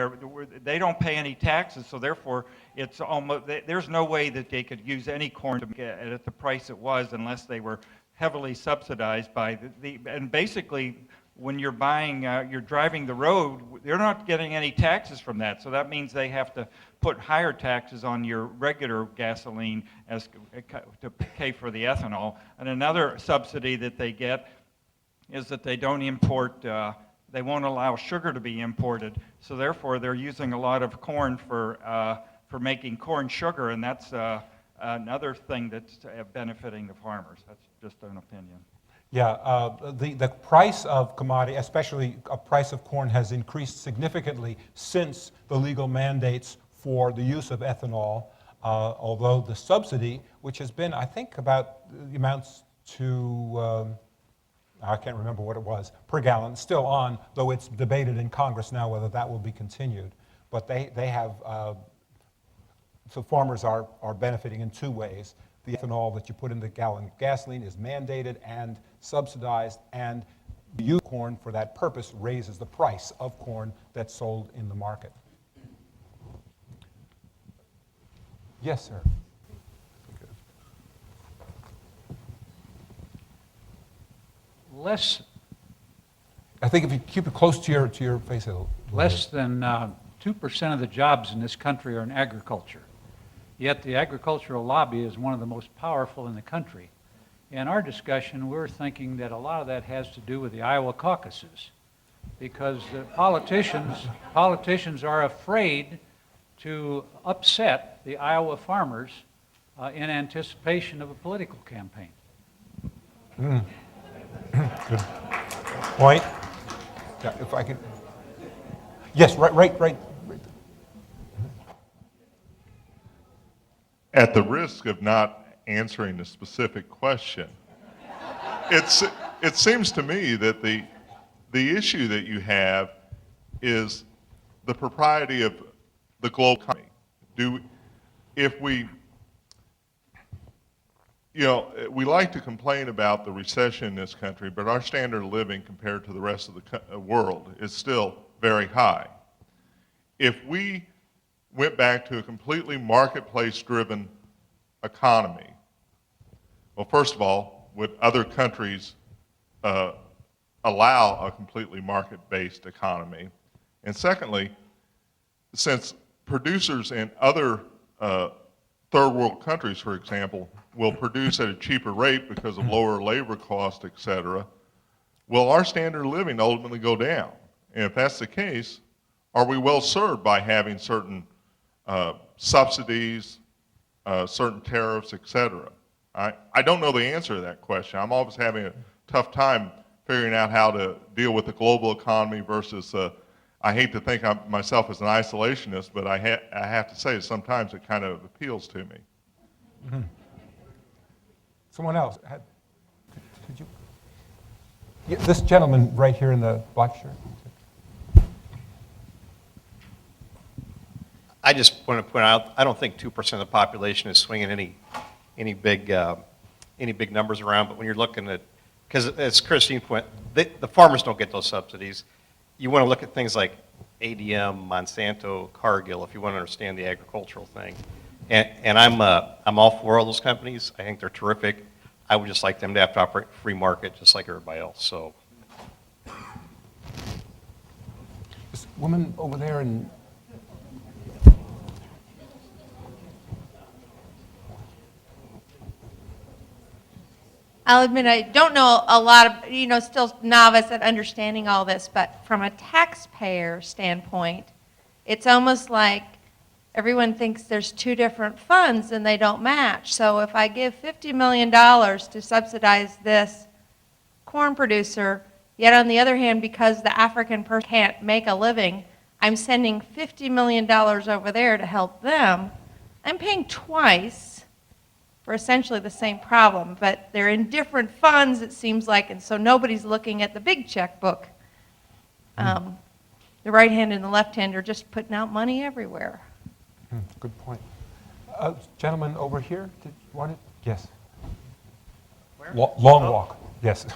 They don't pay any taxes, so therefore it's almost, there's no way that they could use any corn to get it at the price it was unless they were heavily subsidized by and basically when you're buying, you're driving the road, they're not getting any taxes from that. So that means they have to put higher taxes on your regular gasoline as to pay for the ethanol. And another subsidy that they get is that they don't import, they won't allow sugar to be imported. So therefore, they're using a lot of corn for making corn sugar, and that's another thing that's benefiting the farmers. That's just an opinion. Yeah, the price of commodity, especially a price of corn, has increased significantly since the legal mandates for the use of ethanol, although the subsidy, which has been, I think, about amounts to, I can't remember what it was, per gallon, still on, though it's debated in Congress now whether that will be continued. But they have, so farmers are benefiting in two ways. The ethanol that you put in the gallon of gasoline is mandated and subsidized, and the use of corn for that purpose raises the price of corn that's sold in the market. Yes, sir. Less, I think if you keep it close to your face, it'll. less than 2% of the jobs in this country are in agriculture. Yet the agricultural lobby is one of the most powerful in the country. In our discussion, we're thinking that a lot of that has to do with the Iowa caucuses, because politicians are afraid to upset the Iowa farmers in anticipation of a political campaign. Good point. Yeah, if I could. Yes, right. At the risk of not answering the specific question, it seems to me that the issue that you have is the propriety of the global economy. We like to complain about the recession in this country, but our standard of living compared to the rest of the world is still very high. If we went back to a completely marketplace-driven economy, well, first of all, would other countries allow a completely market-based economy? And secondly, since producers in other third world countries, for example, will produce at a cheaper rate because of lower labor costs, et cetera, will our standard of living ultimately go down? And if that's the case, are we well served by having certain subsidies, certain tariffs, et cetera? I don't know the answer to that question. I'm always having a tough time figuring out how to deal with the global economy versus, I hate to think of myself as an isolationist, but I have to say sometimes it kind of appeals to me. Mm-hmm. Someone else? Could you? Yeah, this gentleman right here in the black shirt. I just want to point out, I don't think 2% of the population is swinging any big numbers around. But when you're looking at, because as Christine pointed, the farmers don't get those subsidies. You want to look at things like ADM, Monsanto, Cargill, if you want to understand the agricultural thing. And I'm all for all those companies. I think they're terrific. I would just like them to have to operate free market just like everybody else. So, this woman over there in. I'll admit I don't know a lot of, still novice at understanding all this, but from a taxpayer standpoint, it's almost like everyone thinks there's two different funds and they don't match. So if I give $50 million to subsidize this corn producer, yet on the other hand, because the African person can't make a living, I'm sending $50 million over there to help them, I'm paying twice for essentially the same problem, but they're in different funds, it seems like, and so nobody's looking at the big checkbook. The right hand and the left hand are just putting out money everywhere. Good point. Gentleman over here, did you want it? Yes. Where? Long walk, yes. At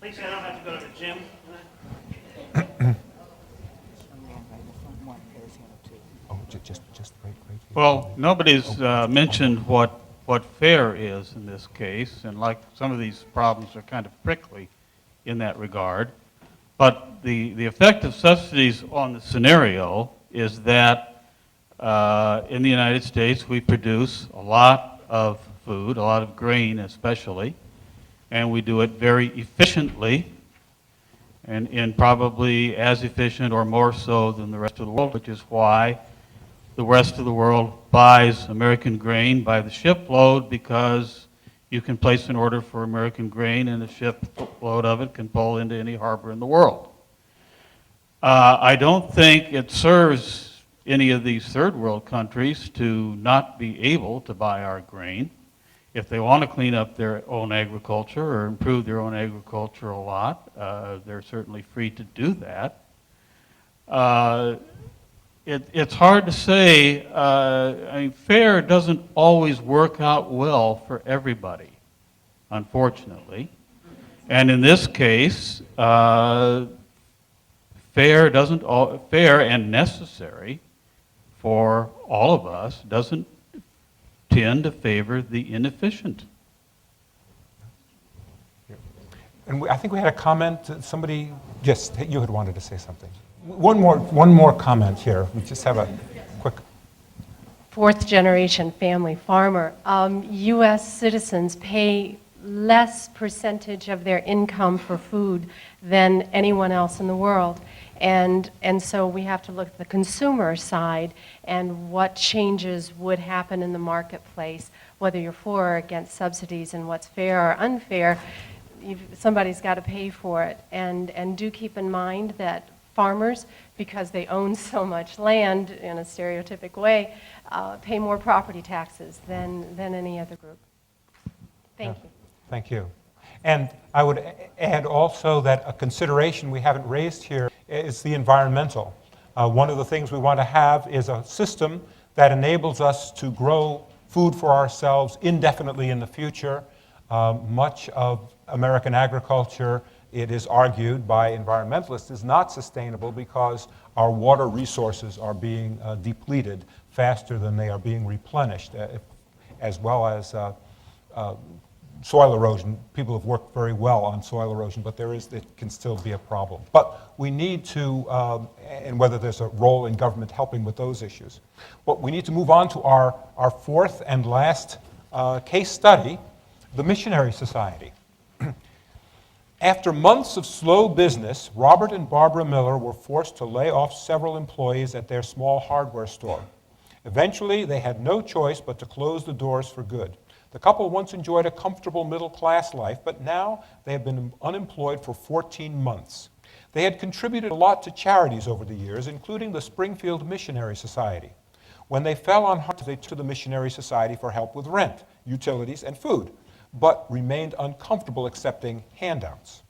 least I don't have to go to the gym. Oh, just right here. Well, nobody's mentioned what fair is in this case, and like some of these problems are kind of prickly in that regard. But the effect of subsidies on the scenario is that in the United States we produce a lot of food, a lot of grain especially, and we do it very efficiently, and probably as efficient or more so than the rest of the world, which is why the rest of the world buys American grain by the shipload, because you can place an order for American grain and a shipload of it can pull into any harbor in the world. I don't think it serves any of these third world countries to not be able to buy our grain. If they want to clean up their own agriculture or improve their own agriculture a lot, they're certainly free to do that. It's hard to say. Fair doesn't always work out well for everybody, unfortunately. And in this case, fair fair and necessary for all of us doesn't tend to favor the inefficient. And I think we had a comment, somebody, yes, you had wanted to say something. One more comment here. We just have a quick. Fourth generation family farmer. U.S. citizens pay less percentage of their income for food than anyone else in the world. And so we have to look at the consumer side and what changes would happen in the marketplace, whether you're for or against subsidies and what's fair or unfair. Somebody's got to pay for it. And do keep in mind that farmers, because they own so much land in a stereotypic way, pay more property taxes than any other group. Thank you. Thank you. And I would add also that a consideration we haven't raised here is the environmental. One of the things we want to have is a system that enables us to grow food for ourselves indefinitely in the future. Much of American agriculture, it is argued by environmentalists, is not sustainable because our water resources are being depleted faster than they are being replenished, as well as soil erosion. People have worked very well on soil erosion, but it can still be a problem. But we need to, and whether there's a role in government helping with those issues. But we need to move on to our fourth and last case study, the Missionary Society. After months of slow business, Robert and Barbara Miller were forced to lay off several employees at their small hardware store. Eventually, they had no choice but to close the doors for good. The couple once enjoyed a comfortable middle-class life, but now they have been unemployed for 14 months. They had contributed a lot to charities over the years, including the Springfield Missionary Society. When they fell on hard times, they turned to the Missionary Society for help with rent, utilities, and food, but remained uncomfortable accepting handouts.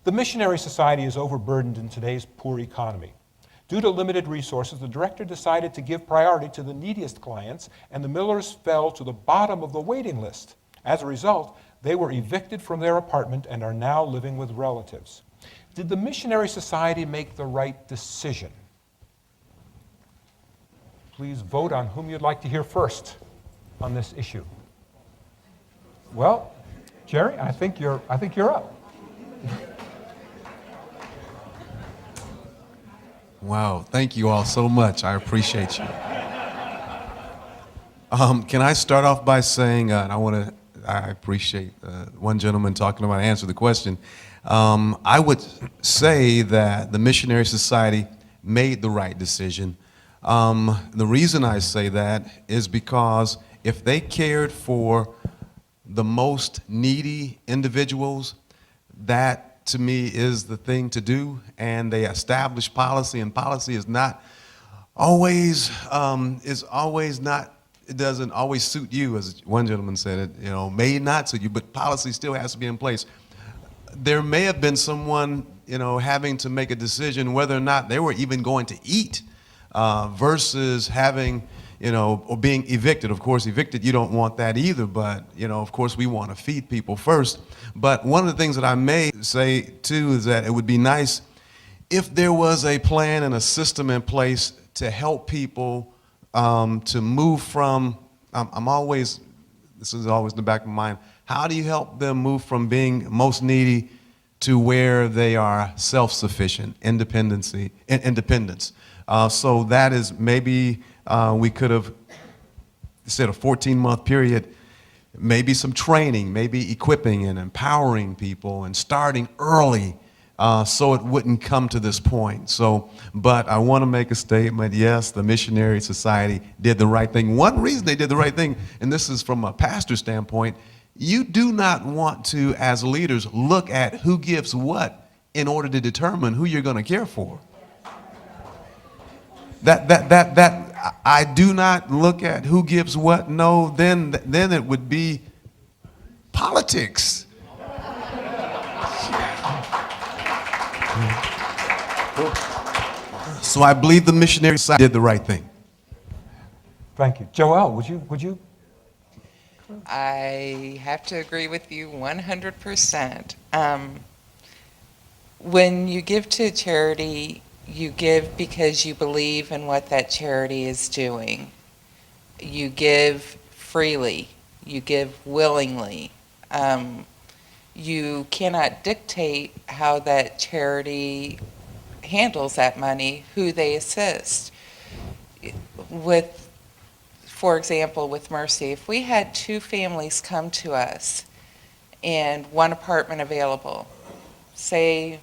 The Missionary Society is overburdened in today's poor economy. Due to limited resources, the director decided to give priority to the neediest clients, and the Millers fell to the bottom of the waiting list. As a result, they were evicted from their apartment and are now living with relatives. Did the Missionary Society make the right decision? Please vote on whom you'd like to hear first on this issue. Well, Jerry, I think you're up. Wow, thank you all so much. I appreciate you. Can I start off by saying, and I appreciate one gentleman talking about answer the question. I would say that the Missionary Society made the right decision. The reason I say that is because if they cared for the most needy individuals, that to me is the thing to do, and they establish policy, and policy is not always, it doesn't always suit you, as one gentleman said it, may not suit you, but policy still has to be in place. There may have been someone, having to make a decision whether or not they were even going to eat, versus having, or being evicted. Of course, evicted, you don't want that either, but, of course, we want to feed people first. But one of the things that I may say, too, is that it would be nice if there was a plan and a system in place to help people to move from, this is always in the back of my mind, how do you help them move from being most needy to where they are self-sufficient, independence? So that is maybe we could have said a 14-month period, maybe some training, maybe equipping and empowering people and starting early so it wouldn't come to this point. But I want to make a statement. Yes, the Missionary Society did the right thing. One reason they did the right thing, and this is from a pastor standpoint, you do not want to, as leaders, look at who gives what in order to determine who you're going to care for. I do not look at who gives what. No, then it would be politics. So I believe the Missionary Society did the right thing. Thank you. Joelle, would you? I have to agree with you 100%. When you give to charity, You give because you believe in what that charity is doing. You give freely. You give willingly. You cannot dictate how that charity handles that money, who they assist. With, for example, with Mercy, if we had 2 families come to us and 1 apartment available, say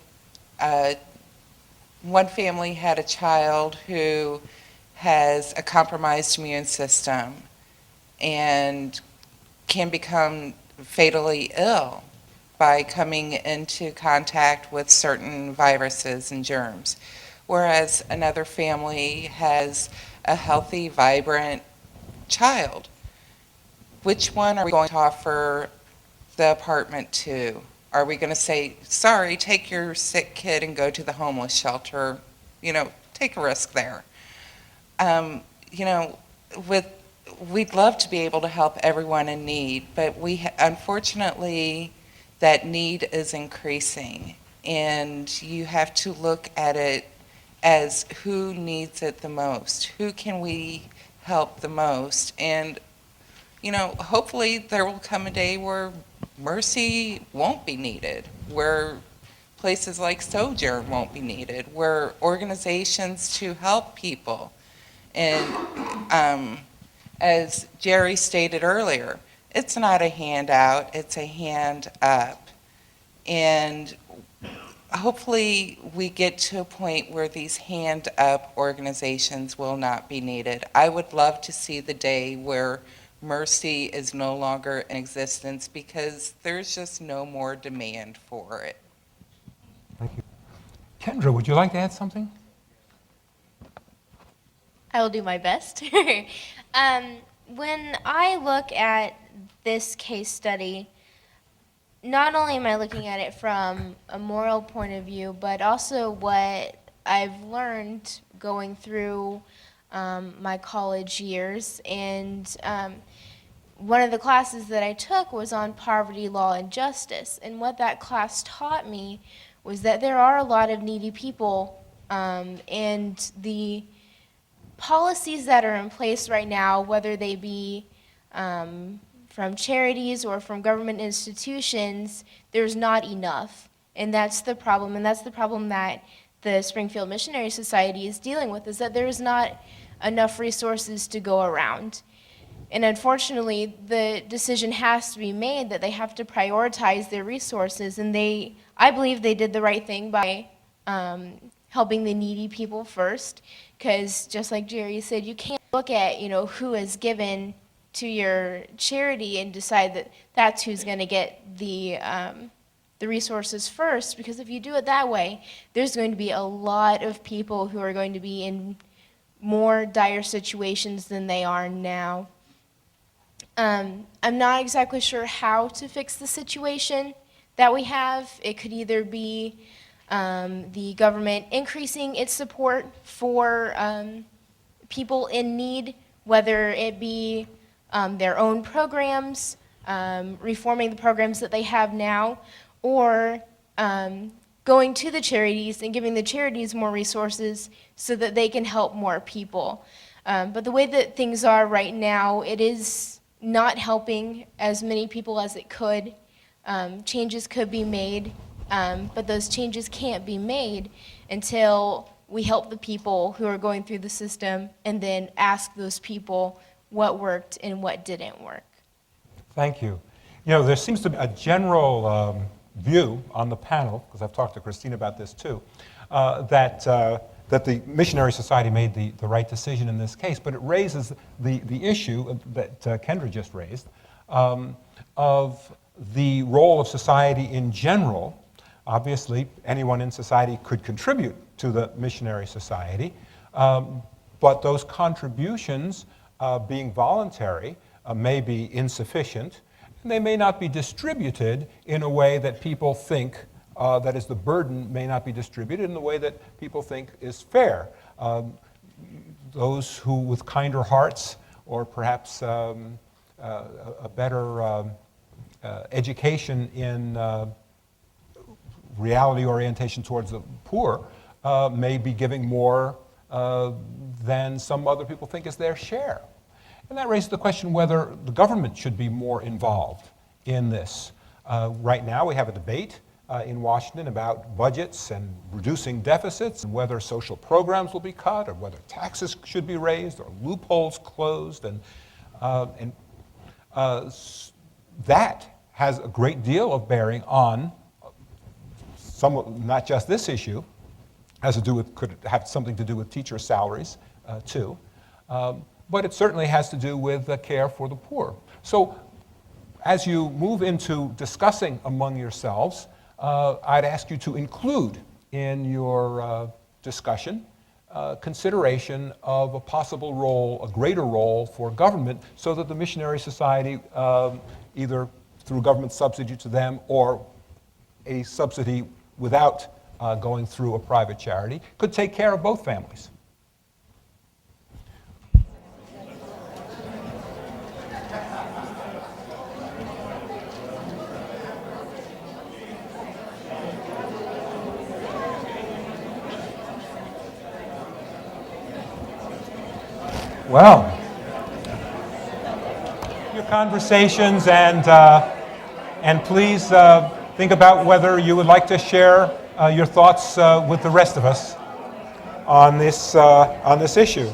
one family had a child who has a compromised immune system and can become fatally ill by coming into contact with certain viruses and germs, whereas another family has a healthy, vibrant child. Which one are we going to offer the apartment to? Are we going to say, sorry, take your sick kid and go to the homeless shelter? You know, take a risk there. You know, we'd love to be able to help everyone in need, but unfortunately, that need is increasing, and you have to look at it as who needs it the most, who can we help the most, and you know, hopefully there will come a day where Mercy won't be needed, where places like Sojourn won't be needed, where organizations to help people. And as Jerry stated earlier, it's not a handout, it's a hand up. And hopefully we get to a point where these hand up organizations will not be needed. I would love to see the day where Mercy is no longer in existence because there's just no more demand for it. Thank you. Kendra, would you like to add something? I will do my best. When I look at this case study, not only am I looking at it from a moral point of view, but also what I've learned going through my college years. And one of the classes that I took was on poverty, law, and justice. And what that class taught me was that there are a lot of needy people, and the policies that are in place right now, whether they be from charities or from government institutions, there's not enough. And that's the problem. And that's the problem that the Springfield Missionary Society is dealing with, is that there's not enough resources to go around. And unfortunately, the decision has to be made that they have to prioritize their resources. And I believe they did the right thing by helping the needy people first, because just like Jerry said, you can't look at, you know, who is given to your charity and decide that that's who's going to get the resources first, because if you do it that way, there's going to be a lot of people who are going to be in more dire situations than they are now. I'm not exactly sure how to fix the situation that we have. It could either be the government increasing its support for people in need, whether it be their own programs, reforming the programs that they have now, or going to the charities and giving the charities more resources so that they can help more people. But the way that things are right now, it is not helping as many people as it could. Changes could be made, but those changes can't be made until we help the people who are going through the system and then ask those people what worked and what didn't work. Thank you. You know, there seems to be a general view on the panel, because I've talked to Christine about this too, that the Missionary Society made the right decision in this case, but it raises the issue that Kendra just raised of the role of society in general. Obviously, anyone in society could contribute to the Missionary Society, but those contributions, being voluntary, may be insufficient, and they may not be distributed in a way that people think, that is, the burden may not be distributed in the way that people think is fair. Those who with kinder hearts, or perhaps a better education in reality orientation towards the poor, may be giving more than some other people think is their share. And that raises the question whether the government should be more involved in this. Right now, we have a debate in Washington about budgets and reducing deficits, and whether social programs will be cut, or whether taxes should be raised, or loopholes closed, and that has a great deal of bearing on not just this issue, could have something to do with teacher salaries too, but it certainly has to do with care for the poor. So as you move into discussing among yourselves, I'd ask you to include in your discussion consideration of a possible role, a greater role for government, so that the missionary society, either through government subsidy to them or a subsidy without going through a private charity, could take care of both families. Well, your conversations, and please think about whether you would like to share your thoughts with the rest of us on this issue.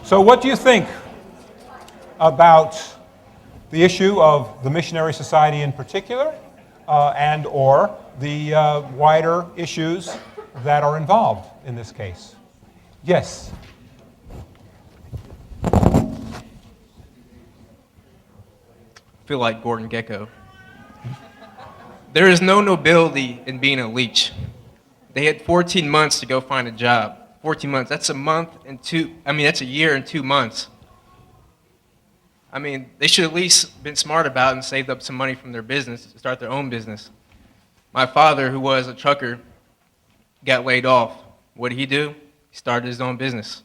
So what do you think about the issue of the Missionary Society in particular, and or the wider issues that are involved in this case? Yes? Feel like Gordon Gekko. There is no nobility in being a leech. They had 14 months to go find a job. 14 months, that's that's a year and 2 months. I mean, they should at least been smart about it and saved up some money from their business to start their own business. My father, who was a trucker, got laid off. What did he do? He started his own business.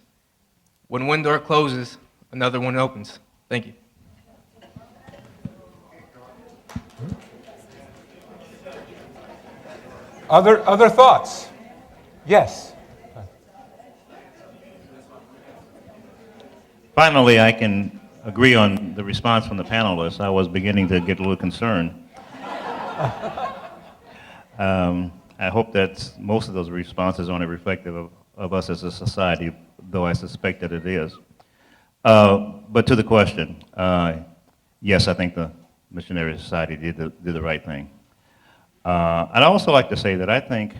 When one door closes, another one opens. Thank you. Other thoughts? Yes. Finally, I can agree on the response from the panelists. I was beginning to get a little concerned. I hope that most of those responses aren't reflective of us as a society, though I suspect that it is. But to the question, yes, I think the Missionary Society did the right thing. I'd also like to say that I think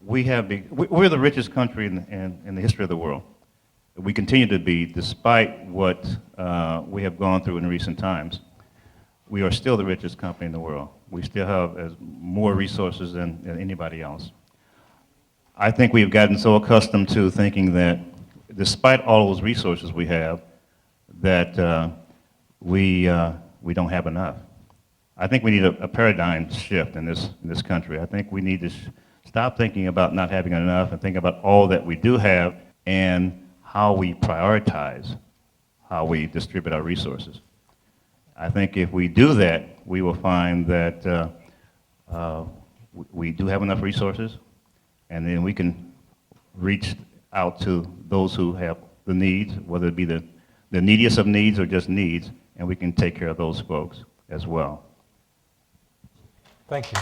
we're the richest country in the history of the world. We continue to be, despite what we have gone through in recent times. We are still the richest country in the world. We still have more resources than anybody else. I think we've gotten so accustomed to thinking that despite all those resources we have, that we don't have enough. I think we need a paradigm shift in this country. I think we need to stop thinking about not having enough and think about all that we do have and how we prioritize how we distribute our resources. I think if we do that, we will find that we do have enough resources, and then we can reach out to those who have the needs, whether it be the neediest of needs or just needs, and we can take care of those folks as well. Thank you.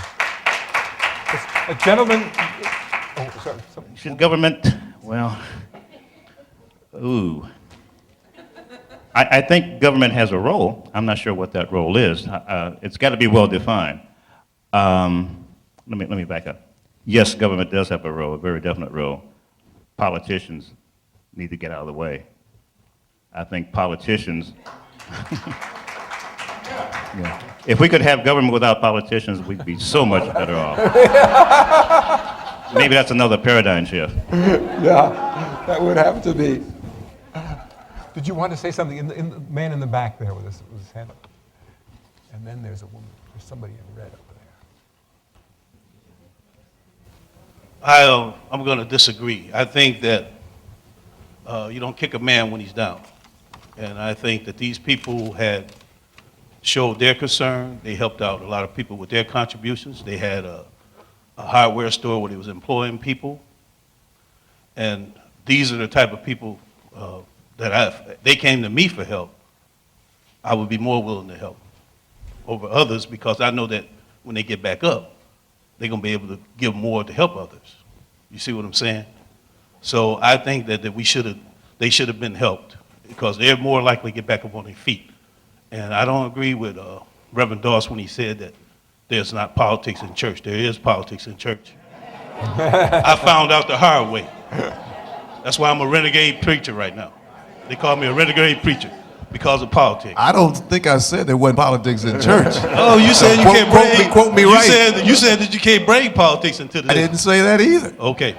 A gentleman. Oh, sorry. Should government, well, ooh. I think government has a role. I'm not sure what that role is. It's got to be well defined. Let me back up. Yes, government does have a role, a very definite role. Politicians need to get out of the way. I think politicians. Yeah. If we could have government without politicians, we'd be so much better off. Maybe that's another paradigm shift. Yeah, that would have to be. Did you want to say something? In the man in the back there with his hand up. And then there's a woman. There's somebody in red over there. I'm going to disagree. I think that you don't kick a man when he's down. And I think that these people had showed their concern. They helped out a lot of people with their contributions. They had a hardware store where they was employing people. And these are the type of people they came to me for help. I would be more willing to help over others because I know that when they get back up, they're going to be able to give more to help others. You see what I'm saying? So I think that they should have been helped because they're more likely to get back up on their feet. And I don't agree with Reverend Doss when he said that there's not politics in church. There is politics in church. I found out the hard way. That's why I'm a renegade preacher right now. They call me a renegade preacher because of politics. I don't think I said there wasn't politics in church. Oh, you said you can't bring. Quote me right. You said that you can't bring politics into this. I didn't say that either. Okay.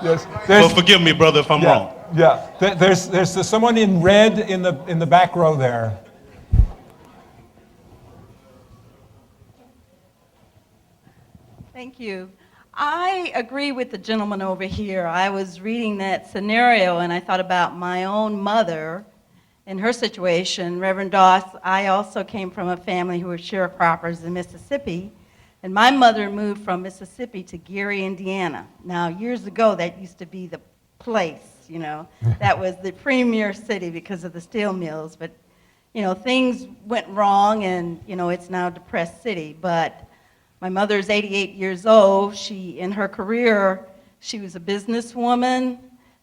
Yes. Well, forgive me, brother, if I'm wrong. Yeah. There's someone in red in the back row there. Thank you. I agree with the gentleman over here. I was reading that scenario and I thought about my own mother and her situation. Reverend Doss, I also came from a family who were sharecroppers in Mississippi, and my mother moved from Mississippi to Gary, Indiana. Now, years ago, that used to be the place, you know. That was the premier city because of the steel mills, but, you know, things went wrong and, you know, it's now a depressed city. But my mother's 88 years old. In her career, she was a businesswoman.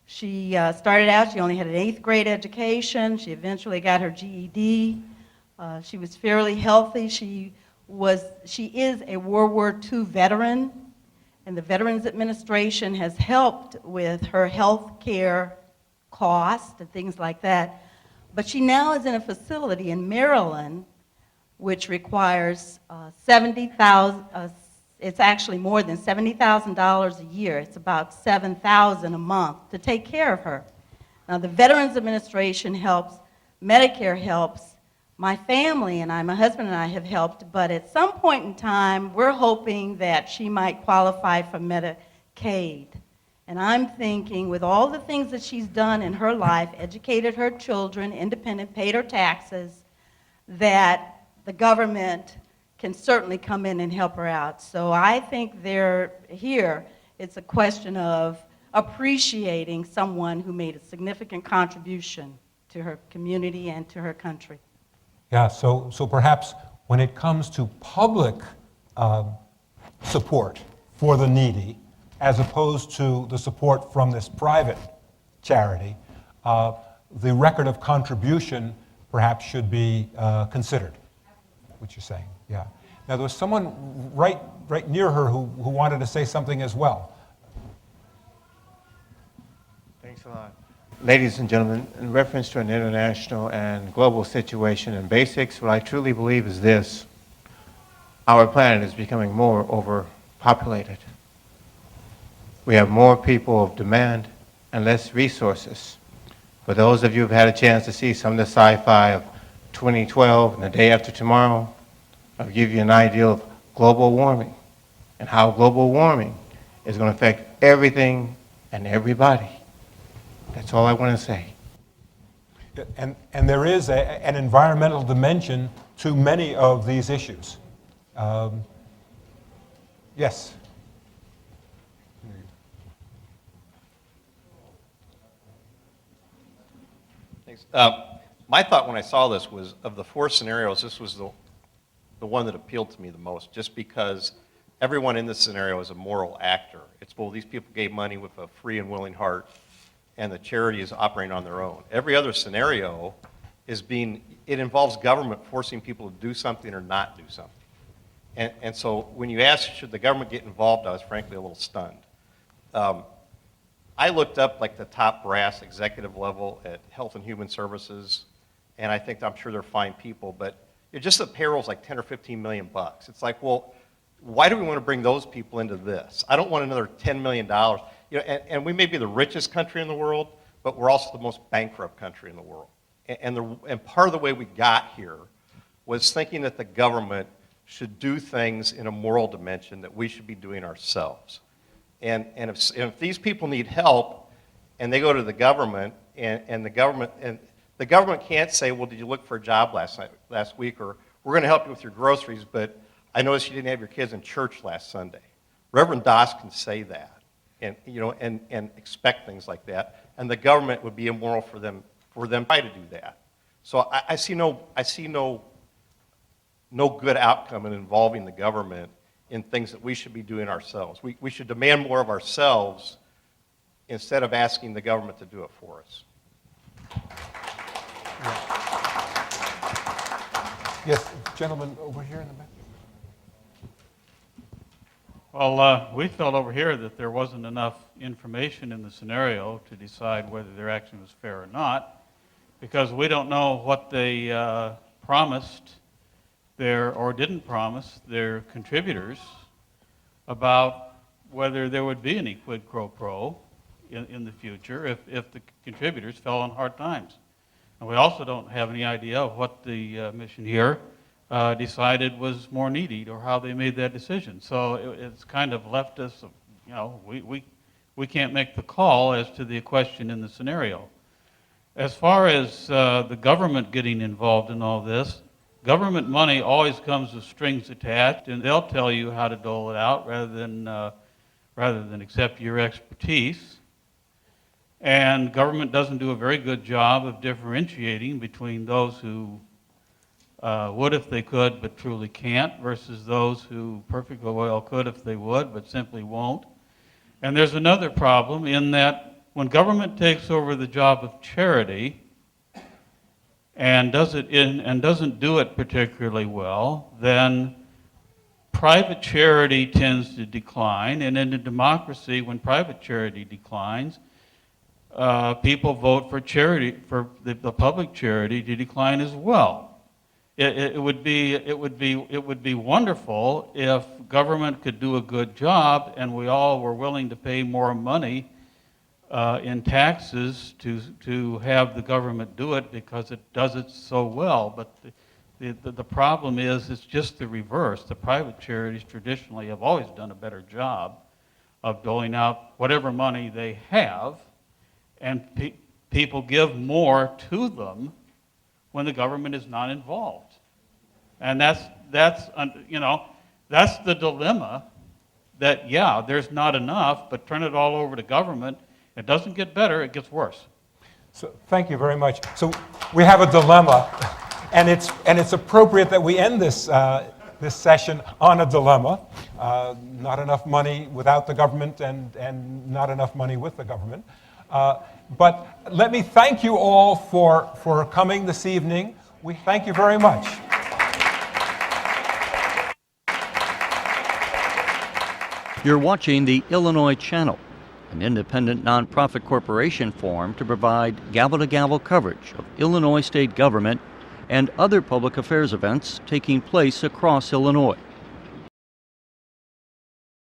She started out, she only had an 8th grade education. She eventually got her GED. She was fairly healthy. She is a World War II veteran, and the Veterans Administration has helped with her health care costs and things like that. But she now is in a facility in Maryland which requires it's actually more than $70,000 a year. It's about $7,000 a month to take care of her. Now, the Veterans Administration helps, Medicare helps, my family and my husband and I have helped, but at some point in time, we're hoping that she might qualify for Medicaid. And I'm thinking, with all the things that she's done in her life, educated her children, independent, paid her taxes, that the government can certainly come in and help her out. So I think it's a question of appreciating someone who made a significant contribution to her community and to her country. Yeah, so perhaps when it comes to public support for the needy, as opposed to the support from this private charity, the record of contribution perhaps should be considered. What you're saying, yeah. Now there was someone right near her who wanted to say something as well. Thanks a lot. Ladies and gentlemen, in reference to an international and global situation and basics, what I truly believe is this: our planet is becoming more overpopulated. We have more people of demand and less resources. For those of you who've had a chance to see some of the sci-fi of 2012 and The Day After Tomorrow, I'll give you an idea of global warming and how global warming is going to affect everything and everybody. That's all I want to say. And there is an environmental dimension to many of these issues. Yes. Thanks. My thought when I saw this was, of the 4 scenarios, this was the one that appealed to me the most, just because everyone in this scenario is a moral actor. It's, well, these people gave money with a free and willing heart, and the charity is operating on their own. Every other scenario it involves government forcing people to do something or not do something. And so when you ask, should the government get involved, I was frankly a little stunned. I looked up like the top brass executive level at Health and Human Services, and I'm sure they're fine people, but just the payroll's like 10 or 15 million bucks. It's like, well, why do we want to bring those people into this? I don't want another $10 million. You know, and we may be the richest country in the world, but we're also the most bankrupt country in the world. And part of the way we got here was thinking that the government should do things in a moral dimension that we should be doing ourselves. And if these people need help and they go to the government and the government can't say, well, did you look for a job last week, or we're going to help you with your groceries, but I noticed you didn't have your kids in church last Sunday. Reverend Doss can say that and, and expect things like that, and the government would be immoral for them to try to do that. So I see no good outcome in involving the government in things that we should be doing ourselves. We should demand more of ourselves instead of asking the government to do it for us. Yes, gentlemen over here in the back. Well, we felt over here that there wasn't enough information in the scenario to decide whether their action was fair or not, because we don't know what they promised or didn't promise their contributors about whether there would be any quid pro quo in the future if the contributors fell on hard times. And we also don't have any idea of what the mission here decided was more needed or how they made that decision. So it's kind of left us, we can't make the call as to the question in the scenario. As far as the government getting involved in all this, government money always comes with strings attached, and they'll tell you how to dole it out rather than accept your expertise. And government doesn't do a very good job of differentiating between those who would if they could but truly can't versus those who perfectly well could if they would but simply won't. And there's another problem in that when government takes over the job of charity and doesn't do it particularly well, then private charity tends to decline, and in a democracy, when private charity declines, people vote for charity, for the public charity to decline as well. It would be wonderful if government could do a good job and we all were willing to pay more money in taxes to have the government do it because it does it so well. But the problem is it's just the reverse. The private charities traditionally have always done a better job of doling out whatever money they have, and people give more to them when the government is not involved. And that's the dilemma that, yeah, there's not enough, but turn it all over to government. It doesn't get better, it gets worse. So thank you very much. So we have a dilemma, and it's appropriate that we end this session on a dilemma. Not enough money without the government and not enough money with the government. But let me thank you all for coming this evening. We thank you very much. You're watching the Illinois Channel, an independent nonprofit corporation formed to provide gavel-to-gavel coverage of Illinois state government and other public affairs events taking place across Illinois.